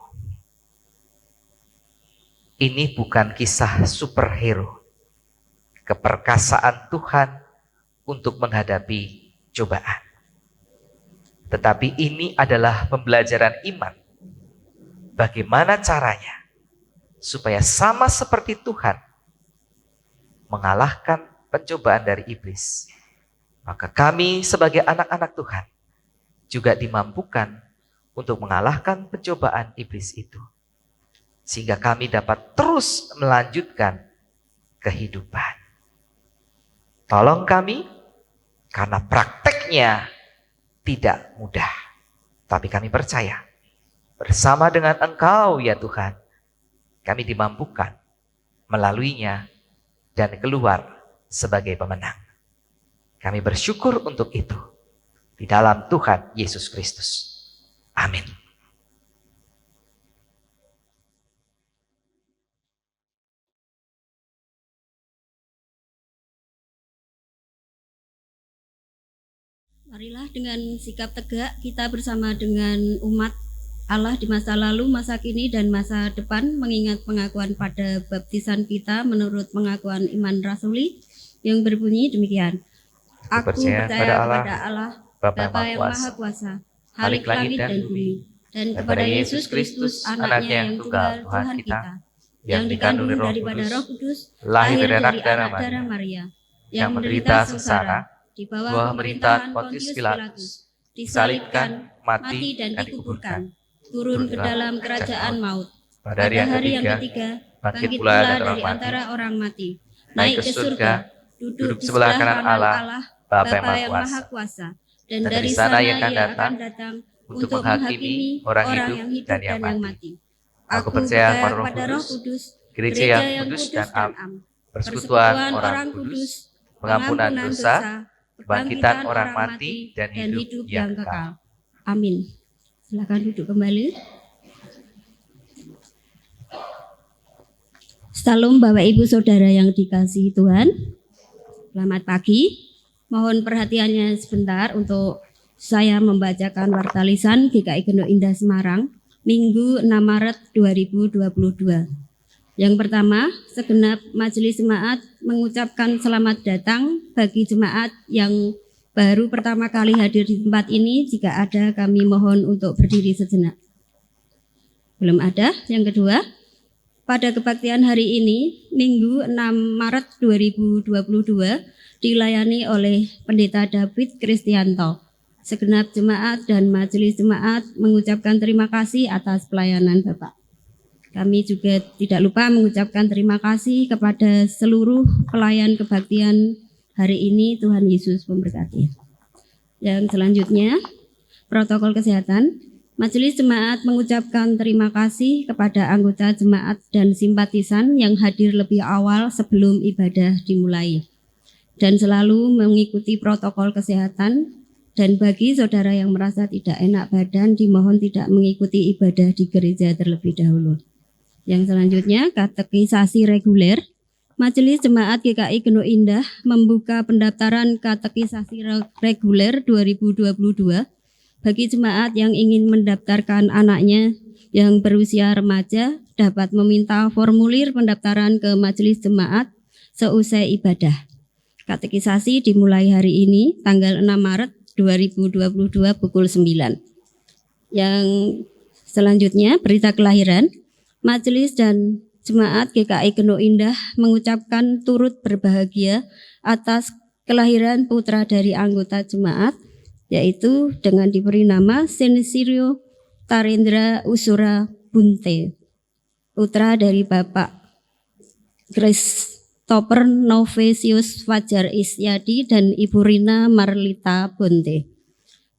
Ini bukan kisah superhero. Keperkasaan Tuhan untuk menghadapi cobaan. Tetapi ini adalah pembelajaran iman. Bagaimana caranya supaya sama seperti Tuhan mengalahkan pencobaan dari iblis. Maka kami sebagai anak-anak Tuhan juga dimampukan untuk mengalahkan pencobaan iblis itu. Sehingga kami dapat terus melanjutkan kehidupan. Tolong kami, karena prakteknya tidak mudah. Tapi kami percaya, bersama dengan Engkau ya Tuhan, kami dimampukan melaluinya dan keluar sebagai pemenang. Kami bersyukur untuk itu. Di dalam Tuhan Yesus Kristus. Amin. Marilah dengan sikap tegak kita bersama dengan umat Allah di masa lalu, masa kini, dan masa depan mengingat pengakuan pada baptisan kita menurut pengakuan iman rasuli yang berbunyi demikian. Aku percaya kepada Allah, Bapa yang Maha Kuasa, Halik langit dan bumi, dan kepada Yesus Kristus, anaknya yang tunggal Tuhan kita, yang dikandung daripada Roh Kudus, lahir dari anak darah Maria, yang menderita sengsara, di bawah pemerintahan Pontius Pilatus, disalibkan, mati dan dikuburkan, turun ke dalam kerajaan maut. Pada hari yang ketiga, bangkit pula dari antara orang mati, naik ke surga, duduk di sebelah kanan Allah, Bapa yang Maha Kuasa, dan dari sana ia akan datang untuk menghakimi orang hidup dan yang mati. Aku percaya pada Roh Kudus, gereja yang kudus dan am, persekutuan orang kudus, pengampunan dosa, kebangkitan orang mati, dan hidup yang kekal. Amin. Silakan duduk kembali. Salam Bapak Ibu Saudara yang dikasihi Tuhan. Selamat pagi. Mohon perhatiannya sebentar untuk saya membacakan warta lisan GKI Gendok Indah Semarang, Minggu 6 Maret 2022. Yang pertama, segenap majelis jemaat mengucapkan selamat datang bagi jemaat yang baru pertama kali hadir di tempat ini. Jika ada, kami mohon untuk berdiri sejenak. Belum ada. Yang kedua, pada kebaktian hari ini, Minggu 6 Maret 2022, dilayani oleh Pendeta David Kristianto. Segenap jemaat dan majelis jemaat mengucapkan terima kasih atas pelayanan Bapak. Kami juga tidak lupa mengucapkan terima kasih kepada seluruh pelayan kebaktian hari ini. Tuhan Yesus memberkati. Yang selanjutnya, protokol kesehatan. Majelis jemaat mengucapkan terima kasih kepada anggota jemaat dan simpatisan yang hadir lebih awal sebelum ibadah dimulai dan selalu mengikuti protokol kesehatan. Dan bagi saudara yang merasa tidak enak badan, dimohon tidak mengikuti ibadah di gereja terlebih dahulu. Yang selanjutnya, katekisasi reguler. Majelis Jemaat GKI Gendok Indah membuka pendaftaran katekisasi reguler 2022 bagi jemaat yang ingin mendaftarkan anaknya yang berusia remaja dapat meminta formulir pendaftaran ke majelis jemaat seusai ibadah. Katekisasi dimulai hari ini tanggal 6 Maret 2022 pukul 9. Yang selanjutnya, berita kelahiran. Majelis dan Jemaat GKI Gendok Indah mengucapkan turut berbahagia atas kelahiran putra dari anggota jemaat, yaitu dengan diberi nama Senesirio Tarendra Usura Bunte, putra dari Bapak Christopher Novesius Fajar Isyadi dan Ibu Rina Marlita Bunte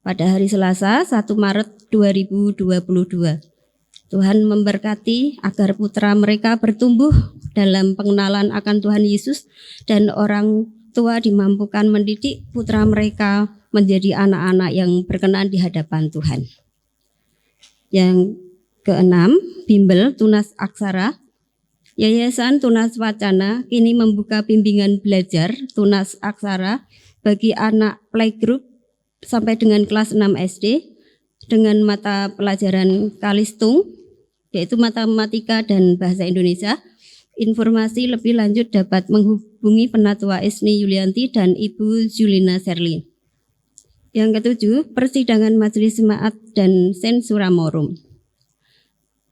pada hari Selasa 1 Maret 2022. Tuhan memberkati agar putra mereka bertumbuh dalam pengenalan akan Tuhan Yesus dan orang tua dimampukan mendidik putra mereka menjadi anak-anak yang berkenan di hadapan Tuhan. Yang keenam, Bimbel Tunas Aksara. Yayasan Tunas Wacana kini membuka bimbingan belajar Tunas Aksara bagi anak playgroup sampai dengan kelas 6 SD dengan mata pelajaran Kalistung, yaitu matematika dan bahasa Indonesia. Informasi lebih lanjut dapat menghubungi Penatua Esni Yulianti dan Ibu Julina Serlin. Yang ketujuh, persidangan Majelis Jemaat dan Sensura Morum.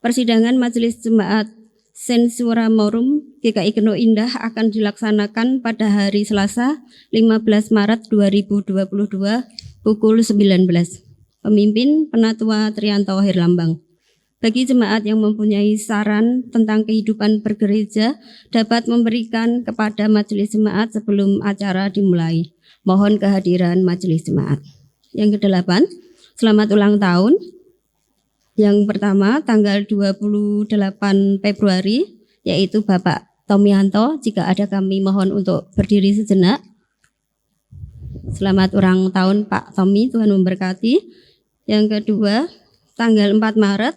Persidangan Majelis Jemaat Sensura Morum GKI Gendok Indah akan dilaksanakan pada hari Selasa 15 Maret 2022 pukul 19. Pemimpin Penatua Trianto Herlambang. bagi jemaat yang mempunyai saran tentang kehidupan bergereja dapat memberikan kepada majelis jemaat sebelum acara dimulai. Mohon kehadiran majelis jemaat. Yang kedelapan, selamat ulang tahun. Yang pertama, tanggal 28 Februari, yaitu Bapak Tomianto. Jika ada, kami mohon untuk berdiri sejenak. Selamat ulang tahun Pak Tomi, Tuhan memberkati. Yang kedua, tanggal 4 Maret,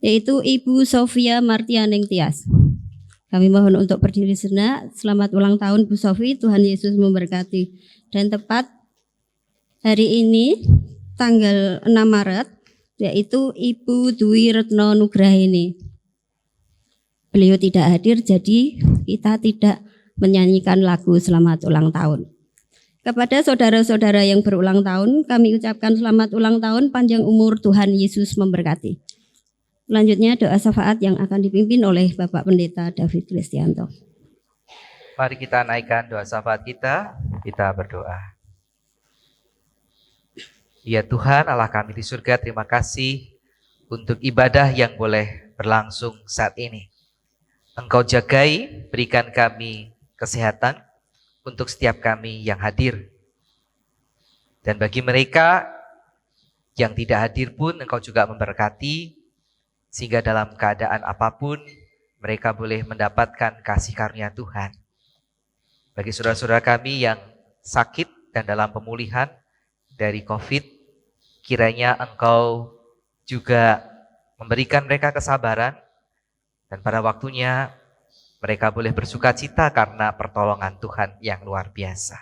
yaitu Ibu Sofia Martianing Tias. Kami mohon untuk berdiri sejenak. Selamat ulang tahun Bu Sofi, Tuhan Yesus memberkati. Dan tepat hari ini, tanggal 6 Maret, yaitu Ibu Dwi Retno Nugrahini. Beliau tidak hadir, jadi kita tidak menyanyikan lagu selamat ulang tahun. Kepada saudara-saudara yang berulang tahun, kami ucapkan selamat ulang tahun, panjang umur, Tuhan Yesus memberkati. Selanjutnya doa syafaat yang akan dipimpin oleh Bapak Pendeta David Kristianto. Mari kita naikkan doa syafaat kita berdoa. Ya Tuhan Allah kami di surga, terima kasih untuk ibadah yang boleh berlangsung saat ini. Engkau jagai, berikan kami kesehatan untuk setiap kami yang hadir. Dan bagi mereka yang tidak hadir pun Engkau juga memberkati, sehingga dalam keadaan apapun mereka boleh mendapatkan kasih karunia Tuhan. Bagi saudara-saudara kami yang sakit dan dalam pemulihan dari COVID, kiranya Engkau juga memberikan mereka kesabaran, dan pada waktunya mereka boleh bersuka cita karena pertolongan Tuhan yang luar biasa.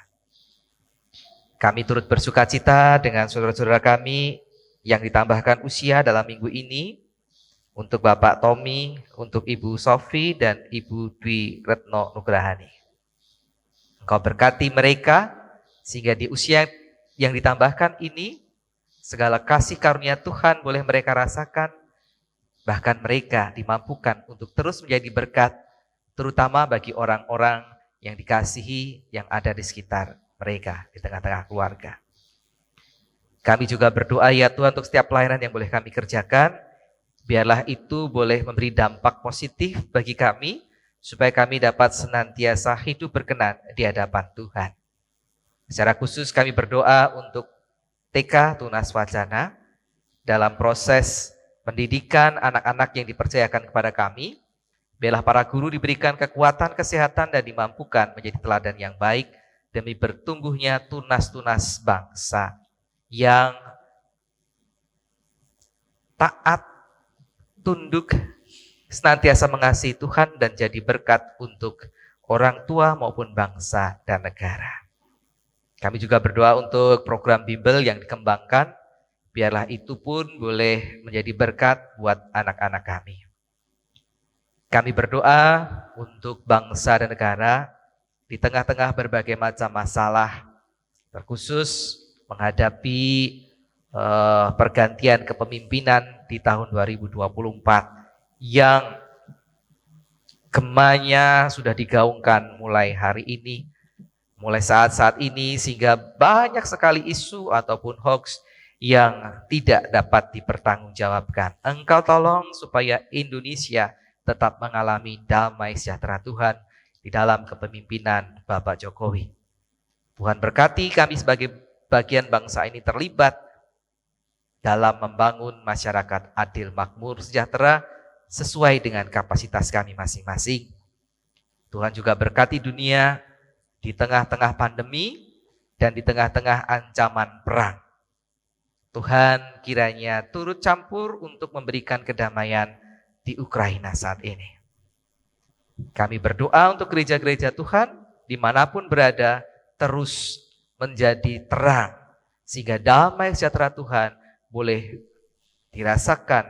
Kami turut bersuka cita dengan saudara-saudara kami yang ditambahkan usia dalam minggu ini, untuk Bapak Tommy, untuk Ibu Sofi, dan Ibu Dwi Retno Nugrahani. Engkau berkati mereka, sehingga di usia yang ditambahkan ini, segala kasih karunia Tuhan boleh mereka rasakan, bahkan mereka dimampukan untuk terus menjadi berkat, terutama bagi orang-orang yang dikasihi yang ada di sekitar mereka, di tengah-tengah keluarga. Kami juga berdoa ya Tuhan untuk setiap pelayanan yang boleh kami kerjakan, biarlah itu boleh memberi dampak positif bagi kami, supaya kami dapat senantiasa hidup berkenan di hadapan Tuhan. Secara khusus kami berdoa untuk TK Tunas Wacana dalam proses pendidikan anak-anak yang dipercayakan kepada kami. Biarlah para guru diberikan kekuatan, kesehatan, dan dimampukan menjadi teladan yang baik demi bertumbuhnya tunas-tunas bangsa yang taat, tunduk, senantiasa mengasihi Tuhan, dan jadi berkat untuk orang tua maupun bangsa dan negara. Kami juga berdoa untuk program bimbel yang dikembangkan, biarlah itu pun boleh menjadi berkat buat anak-anak kami. Kami berdoa untuk bangsa dan negara di tengah-tengah berbagai macam masalah, terkhusus menghadapi pergantian kepemimpinan di tahun 2024 yang gemanya sudah digaungkan mulai hari ini, mulai saat-saat ini, sehingga banyak sekali isu ataupun hoax yang tidak dapat dipertanggungjawabkan. Engkau tolong supaya Indonesia tetap mengalami damai sejahtera Tuhan di dalam kepemimpinan Bapak Jokowi. Tuhan berkati kami sebagai bagian bangsa ini terlibat dalam membangun masyarakat adil, makmur, sejahtera sesuai dengan kapasitas kami masing-masing. Tuhan juga berkati dunia di tengah-tengah pandemi dan di tengah-tengah ancaman perang. Tuhan kiranya turut campur untuk memberikan kedamaian di Ukraina saat ini. Kami berdoa untuk gereja-gereja Tuhan dimanapun berada terus menjadi terang, sehingga damai sejahtera Tuhan boleh dirasakan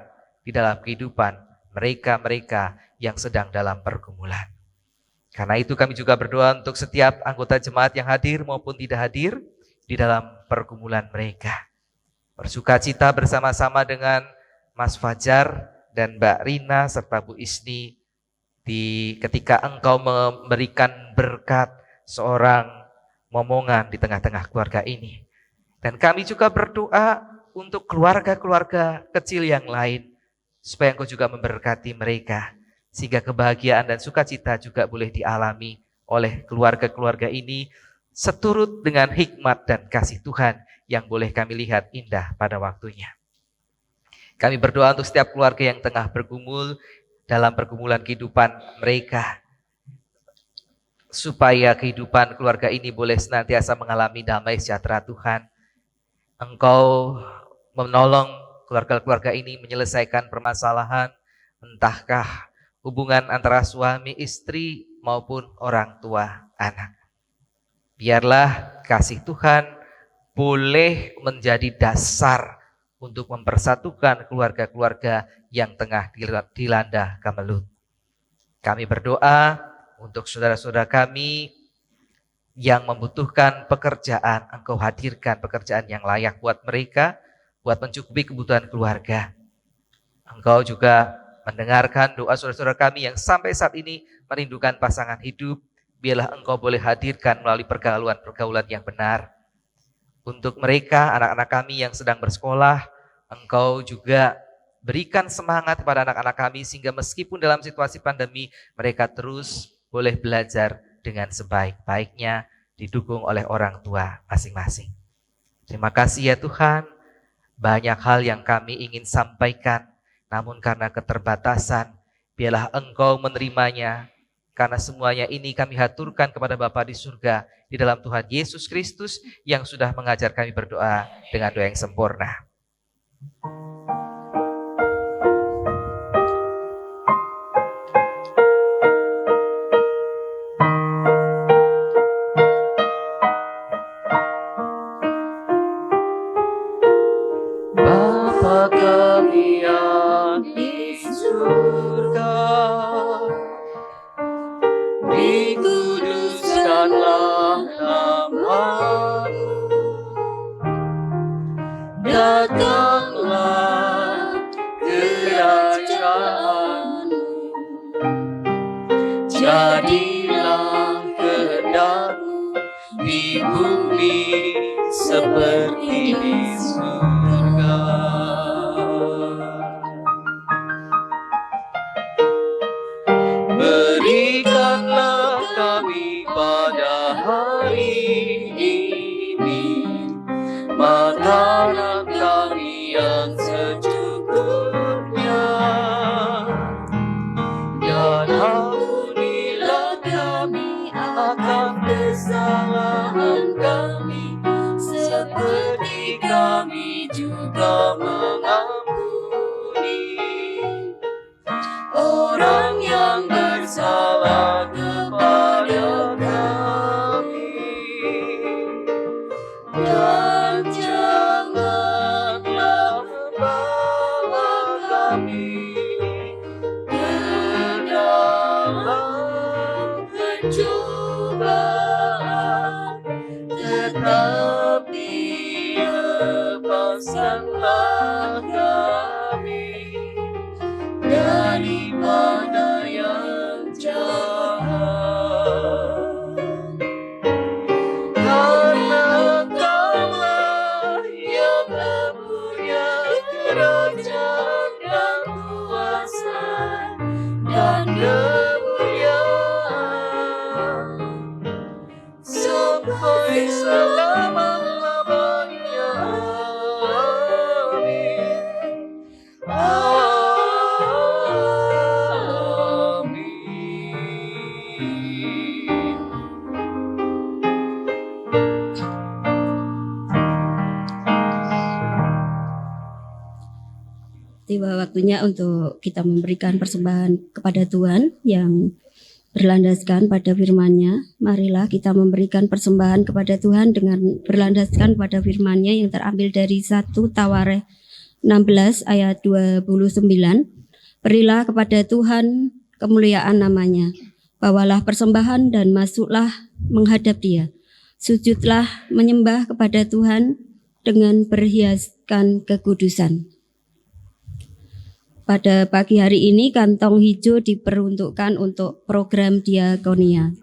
di dalam kehidupan mereka-mereka yang sedang dalam pergumulan. Karena itu kami juga berdoa untuk setiap anggota jemaat yang hadir maupun tidak hadir di dalam pergumulan mereka. Bersukacita bersama-sama dengan Mas Fajar dan Mbak Rina serta Bu Isni ketika engkau memberikan berkat seorang momongan di tengah-tengah keluarga ini. Dan kami juga berdoa untuk keluarga-keluarga kecil yang lain, supaya Engkau juga memberkati mereka, sehingga kebahagiaan dan sukacita juga boleh dialami oleh keluarga-keluarga ini, seturut dengan hikmat dan kasih Tuhan yang boleh kami lihat indah pada waktunya. Kami berdoa untuk setiap keluarga yang tengah bergumul dalam pergumulan kehidupan mereka, supaya kehidupan keluarga ini boleh senantiasa mengalami damai sejahtera Tuhan. Engkau menolong keluarga-keluarga ini menyelesaikan permasalahan, entahkah hubungan antara suami, istri, maupun orang tua, anak. Biarlah kasih Tuhan boleh menjadi dasar untuk mempersatukan keluarga-keluarga yang tengah dilanda kemelut. Kami berdoa untuk saudara-saudara kami yang membutuhkan pekerjaan, Engkau hadirkan pekerjaan yang layak buat mereka, buat mencukupi kebutuhan keluarga. Engkau juga mendengarkan doa saudara-saudara kami yang sampai saat ini merindukan pasangan hidup. Biarlah Engkau boleh hadirkan melalui pergaulan-pergaulan yang benar. Untuk mereka, anak-anak kami yang sedang bersekolah, Engkau juga berikan semangat kepada anak-anak kami sehingga meskipun dalam situasi pandemi, mereka terus boleh belajar dengan sebaik-baiknya, didukung oleh orang tua masing-masing. Terima kasih ya Tuhan, banyak hal yang kami ingin sampaikan, namun karena keterbatasan, biarlah Engkau menerimanya, karena semuanya ini kami haturkan kepada Bapa di surga, di dalam Tuhan Yesus Kristus yang sudah mengajar kami berdoa dengan doa yang sempurna. Bapa kami yang di surga, dikuduskanlah nama-Mu, datanglah kerajaan-Mu, jadilah kehendak-Mu di bumi seperti di surga. Berikanlah kami pada hari ini makanan kami yang secukupnya, dan ampunilah kami akan kesalahan kami, seperti kami juga mengampuni orang yang bersalah kepada kami, dan janganlah membawa kami ke dalam pencobaan, tetapi lepaskanlah kami daripada yang jahat. Karena Engkau-lah yang mempunyai kerajaan dan kuasa dan kemuliaan sampai selama-lamanya. Amin. Tiba waktunya untuk kita memberikan persembahan kepada Tuhan yang berlandaskan pada firman-Nya. Marilah kita memberikan persembahan kepada Tuhan dengan berlandaskan pada firman-Nya yang terambil dari 1 Tawarikh 16 ayat 29. Berilah kepada Tuhan kemuliaan nama-Nya. Bawalah persembahan dan masuklah menghadap Dia. Sujudlah menyembah kepada Tuhan dengan berhiaskan kekudusan. Pada pagi hari ini kantong hijau diperuntukkan untuk program diakonia.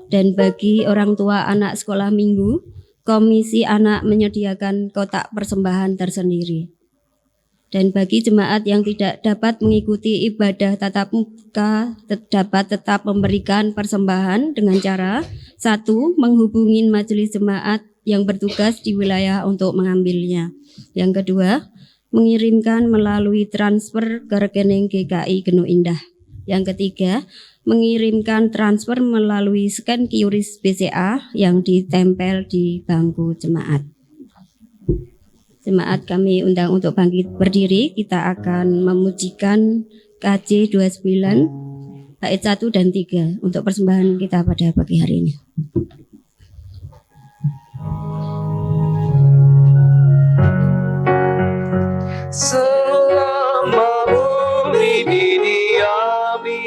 Dan bagi orang tua anak sekolah minggu, komisi anak menyediakan kotak persembahan tersendiri. Dan bagi jemaat yang tidak dapat mengikuti ibadah tatap muka dapat tetap memberikan persembahan dengan cara: 1. Menghubungi majelis jemaat yang bertugas di wilayah untuk mengambilnya. Yang kedua, mengirimkan melalui transfer ke rekening GKI Genuk Indah. Yang ketiga, mengirimkan transfer melalui scan QRIS BCA yang ditempel di bangku jemaat. Jemaat kami undang untuk bangkit berdiri. Kita akan memujikan KJ 29 bait 1 dan 3 untuk persembahan kita pada pagi hari ini. Selama bumi didiami,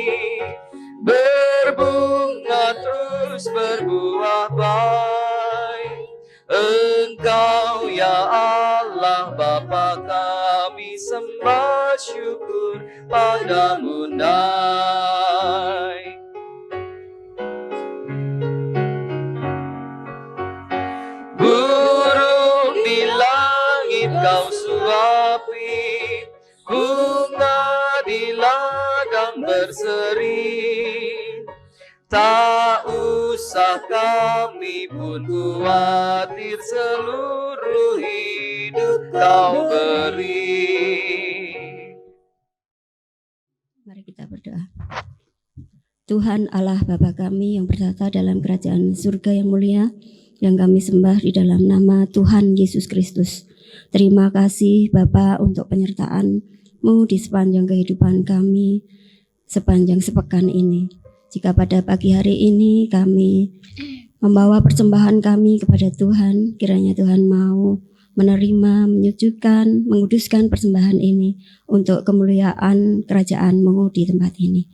berbunga terus berbuah baik. Engkau ya Allah Bapa kami sembah syukur padamu naik. Burung di langit kau suapi, bunga di ladang berseri. Tak usah kami pun khawatir, seluruh hidup kau beri. Mari kita berdoa. Tuhan Allah Bapa kami yang bertata dalam kerajaan surga yang mulia, yang kami sembah di dalam nama Tuhan Yesus Kristus. Terima kasih Bapa untuk penyertaan-Mu di sepanjang kehidupan kami, sepanjang sepekan ini. Jika pada pagi hari ini kami membawa persembahan kami kepada Tuhan, kiranya Tuhan mau menerima, menyucikan, menguduskan persembahan ini untuk kemuliaan kerajaan-Mu di tempat ini.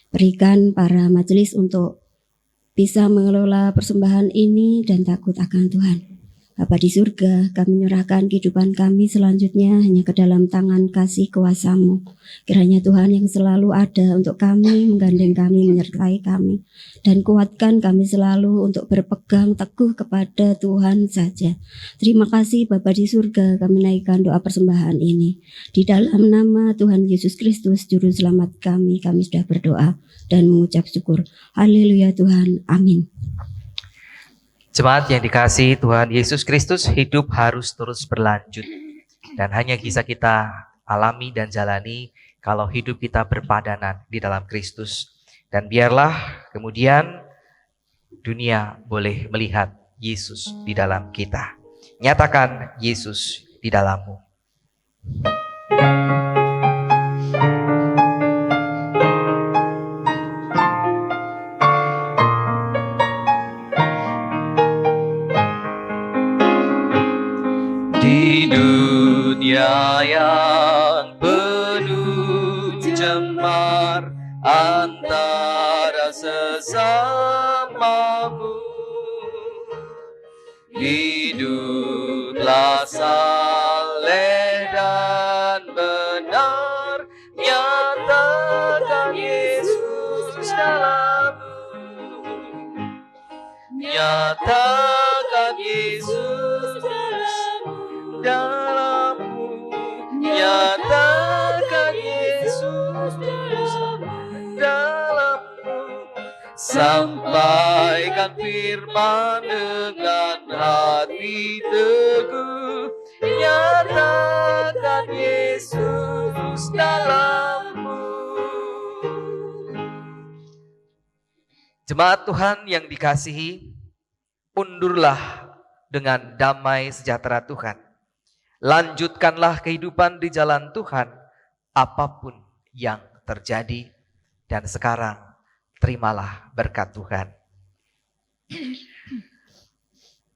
Berikan para majelis untuk bisa mengelola persembahan ini dan takut akan Tuhan. Bapa di surga, kami menyerahkan kehidupan kami selanjutnya hanya ke dalam tangan kasih kuasa-Mu. Kiranya Tuhan yang selalu ada untuk kami, menggandeng kami, menyertai kami, dan kuatkan kami selalu untuk berpegang teguh kepada Tuhan saja. Terima kasih Bapa di surga, kami naikkan doa persembahan ini. Di dalam nama Tuhan Yesus Kristus, Juru Selamat kami sudah berdoa dan mengucap syukur. Haleluya Tuhan, amin. Jemaat yang dikasihi Tuhan Yesus Kristus, hidup harus terus berlanjut. Dan hanya bisa kita alami dan jalani kalau hidup kita berpadanan di dalam Kristus. Dan biarlah kemudian dunia boleh melihat Yesus di dalam kita. Nyatakan Yesus di dalammu. Di dunia yang penuh cemar antara sesamamu, hiduplah saleh dan benar, nyatakan Yesus dalammu, nyatakan Yesus dalammu, nyatakan Yesus dalammu. Sampaikan firman dengan hati teguh, nyatakan Yesus dalammu. Jemaat Tuhan yang dikasihi, undurlah dengan damai sejahtera Tuhan. Lanjutkanlah kehidupan di jalan Tuhan, apapun yang terjadi. Dan sekarang, terimalah berkat Tuhan.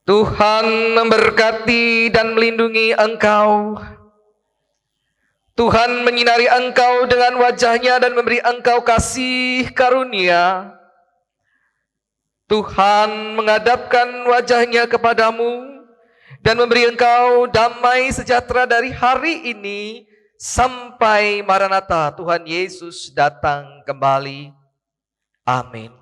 Tuhan memberkati dan melindungi engkau. Tuhan menyinari engkau dengan wajah-Nya dan memberi engkau kasih karunia. Tuhan menghadapkan wajah-Nya kepadamu dan memberi engkau damai sejahtera dari hari ini sampai Maranatha Tuhan Yesus datang kembali. Amin.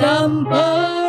sampai